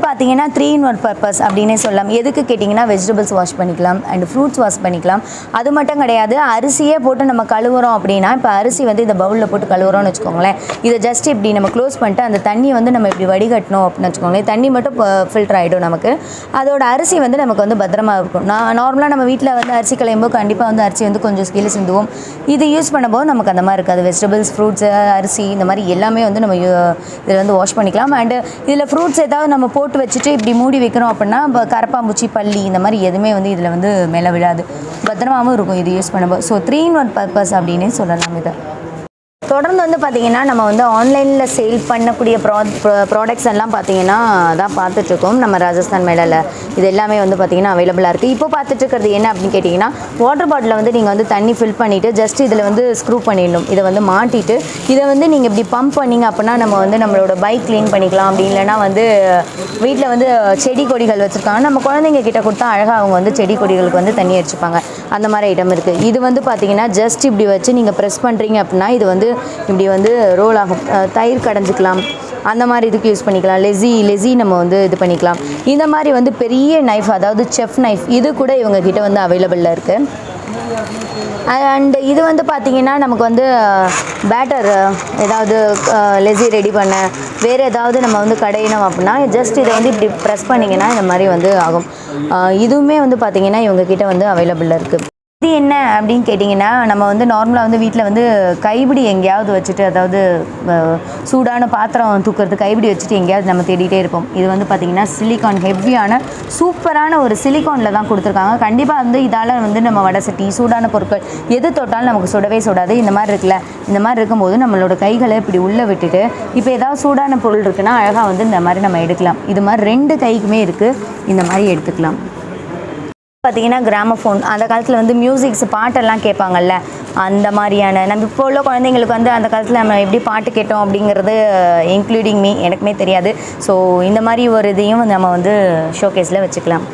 பார்த்தீங்கன்னா 3-in-1 பர்பஸ் அப்படின்னே சொல்லலாம். எதுக்கு கேட்டிங்கன்னா வெஜிடபிள்ஸ் வாஷ் பண்ணிக்கலாம் அண்ட் ஃப்ரூட்ஸ் வாஷ் பண்ணிக்கலாம். அது மட்டும் கிடையாது, அரிசியே போட்டு நம்ம கழுவுறோம் அப்படின்னா, இப்போ அரிசி வந்து இந்த பவுலில் போட்டு கழுவுறோம்னு வச்சுக்கோங்களேன், இதை ஜஸ்ட் இப்படி நம்ம க்ளோஸ் பண்ணிட்டு அந்த தண்ணியை வந்து நம்ம இப்படி வடிகட்டணும் அப்படின்னு வச்சுக்கோங்களேன், தண்ணி மட்டும் ஃபில்டர் ஆகிடும் நமக்கு. அதோட அரிசி வந்து நமக்கு வந்து பத்திரமா இருக்கும். நார்மலாக நம்ம வீட்டில் வந்து அரிசி களையும்போது கண்டிப்பாக வந்து அரிசி வந்து கொஞ்சம் கீழே சிந்துவோம். இது யூஸ் பண்ணும்போது நமக்கு அந்த மாதிரி இருக்காது. வெஜிடபிள்ஸ், ஃப்ரூட்ஸு, அரிசி இந்த மாதிரி எல்லாமே வந்து நம்ம இதில் வந்து வாஷ் பண்ணிக்கலாம். அண்டு இதில் ஃப்ரூட்ஸ் ஏதாவது நம்ம போட்டு வச்சுட்டு இப்படி மூடி வைக்கிறோம் அப்படின்னா கரப்பாம்பூச்சி, பல்லி இந்த மாதிரி எதுவுமே வந்து இதில் வந்து மேலே விழாது, பத்திரமாகவும் இருக்கும் இது யூஸ் பண்ணும்போது. ஸோ 3-in-1 பர்பஸ் அப்படின்னே சொல்லலாம் இதை. தொடர்ந்து வந்து பார்த்திங்கன்னா நம்ம வந்து ஆன்லைனில் சேல் பண்ணக்கூடிய ப்ராடக்ட்ஸ் எல்லாம் பார்த்திங்கன்னா தான் பார்த்துட்ருக்கோம். நம்ம ராஜஸ்தான் மேடலில் இது எல்லாமே வந்து பார்த்திங்கன்னா அவைலபிளாக இருக்குது. இப்போ பார்த்துட்ருக்கிறது என்ன அப்படின்னு கேட்டிங்கன்னா, வாட்டர் பாட்டிலில் வந்து நீங்கள் வந்து தண்ணி ஃபில் பண்ணிவிட்டு ஜஸ்ட் இதில் வந்து ஸ்க்ரூ பண்ணிடணும். இதை வந்து மாட்டிட்டு இதை வந்து நீங்கள் இப்படி பம்ப் பண்ணிங்க அப்படின்னா நம்ம வந்து நம்மளோட பைக் க்ளீன் பண்ணிக்கலாம். அப்படி இல்லைனா வந்து வீட்டில் வந்து செடி கொடிகள் வச்சுருக்காங்க, நம்ம குழந்தைங்க கிட்ட கொடுத்தா அழகாக அவங்க வந்து செடி கொடிகளுக்கு வந்து தண்ணி அடிச்சுப்பாங்க. அந்த மாதிரி ஐட்டம் இருக்குது. இது வந்து பார்த்திங்கன்னா ஜஸ்ட் இப்படி வச்சு நீங்கள் ப்ரெஸ் பண்ணுறீங்க அப்படின்னா இது வந்து இப்படி வந்து ரோல் ஆகும். தயிர் கடைஞ்சிக்கலாம், அந்த மாதிரி இதுக்கு யூஸ் பண்ணிக்கலாம். லெஸி நம்ம வந்து இது பண்ணிக்கலாம். இந்த மாதிரி வந்து பெரிய நைஃப், அதாவது செஃப் நைஃப், இது கூட இவங்கக்கிட்ட வந்து அவைலபிளில் இருக்குது. அண்ட் இது வந்து பார்த்திங்கன்னா நமக்கு வந்து பேட்டர் ஏதாவது லெஸி ரெடி பண்ண வேறு ஏதாவது நம்ம வந்து கடையணும் அப்படின்னா ஜஸ்ட் இதை வந்து இப்படி ப்ரெஸ் பண்ணிங்கன்னா இந்த மாதிரி வந்து ஆகும். இதுவுமே வந்து பார்த்திங்கன்னா இவங்கக்கிட்ட வந்து அவைலபிளில் இருக்குது. இது என்ன அப்படின்னு கேட்டிங்கன்னா, நம்ம வந்து நார்மலாக வந்து வீட்டில் வந்து கைப்பிடி எங்கேயாவது வச்சுட்டு, அதாவது சூடான பாத்திரம் தூக்கிறது கைப்பிடி வச்சுட்டு எங்கேயாவது நம்ம தேடிகிட்டே இருப்போம். இது வந்து பார்த்திங்கன்னா சிலிக்கான், ஹெவியான சூப்பரான ஒரு சிலிக்கானில் தான் கொடுத்துருக்காங்க. கண்டிப்பாக வந்து இதால் வந்து நம்ம வடை சட்டி, சூடான பொருட்கள் எது தொட்டாலும் நமக்கு சுடவே சுடாது. இந்த மாதிரி இருக்குல்ல, இந்த மாதிரி இருக்கும்போது நம்மளோட கைகளை இப்படி உள்ளே விட்டுட்டு இப்போ ஏதாவது சூடான பொருள் இருக்குன்னா அழகாக வந்து இந்த மாதிரி நம்ம எடுக்கலாம். இது மாதிரி 2 கைக்குமே இருக்குது, இந்த மாதிரி எடுத்துக்கலாம். பார்த்திங்கன்னா கிராமஃபோன், அந்த காலத்தில் வந்து மியூசிக்ஸ் பாட்டெல்லாம் கேட்பாங்கல்ல, அந்த மாதிரியான நம்ம இப்போ உள்ள குழந்தைங்களுக்கு வந்து அந்த காலத்தில் நம்ம எப்படி பாட்டு கேட்டோம் அப்படிங்கிறது இன்க்ளூடிங் மீ எனக்குமே தெரியாது. ஸோ இந்த மாதிரி ஒரு இதையும் நம்ம வந்து ஷோகேஸில் வச்சுக்கலாம்.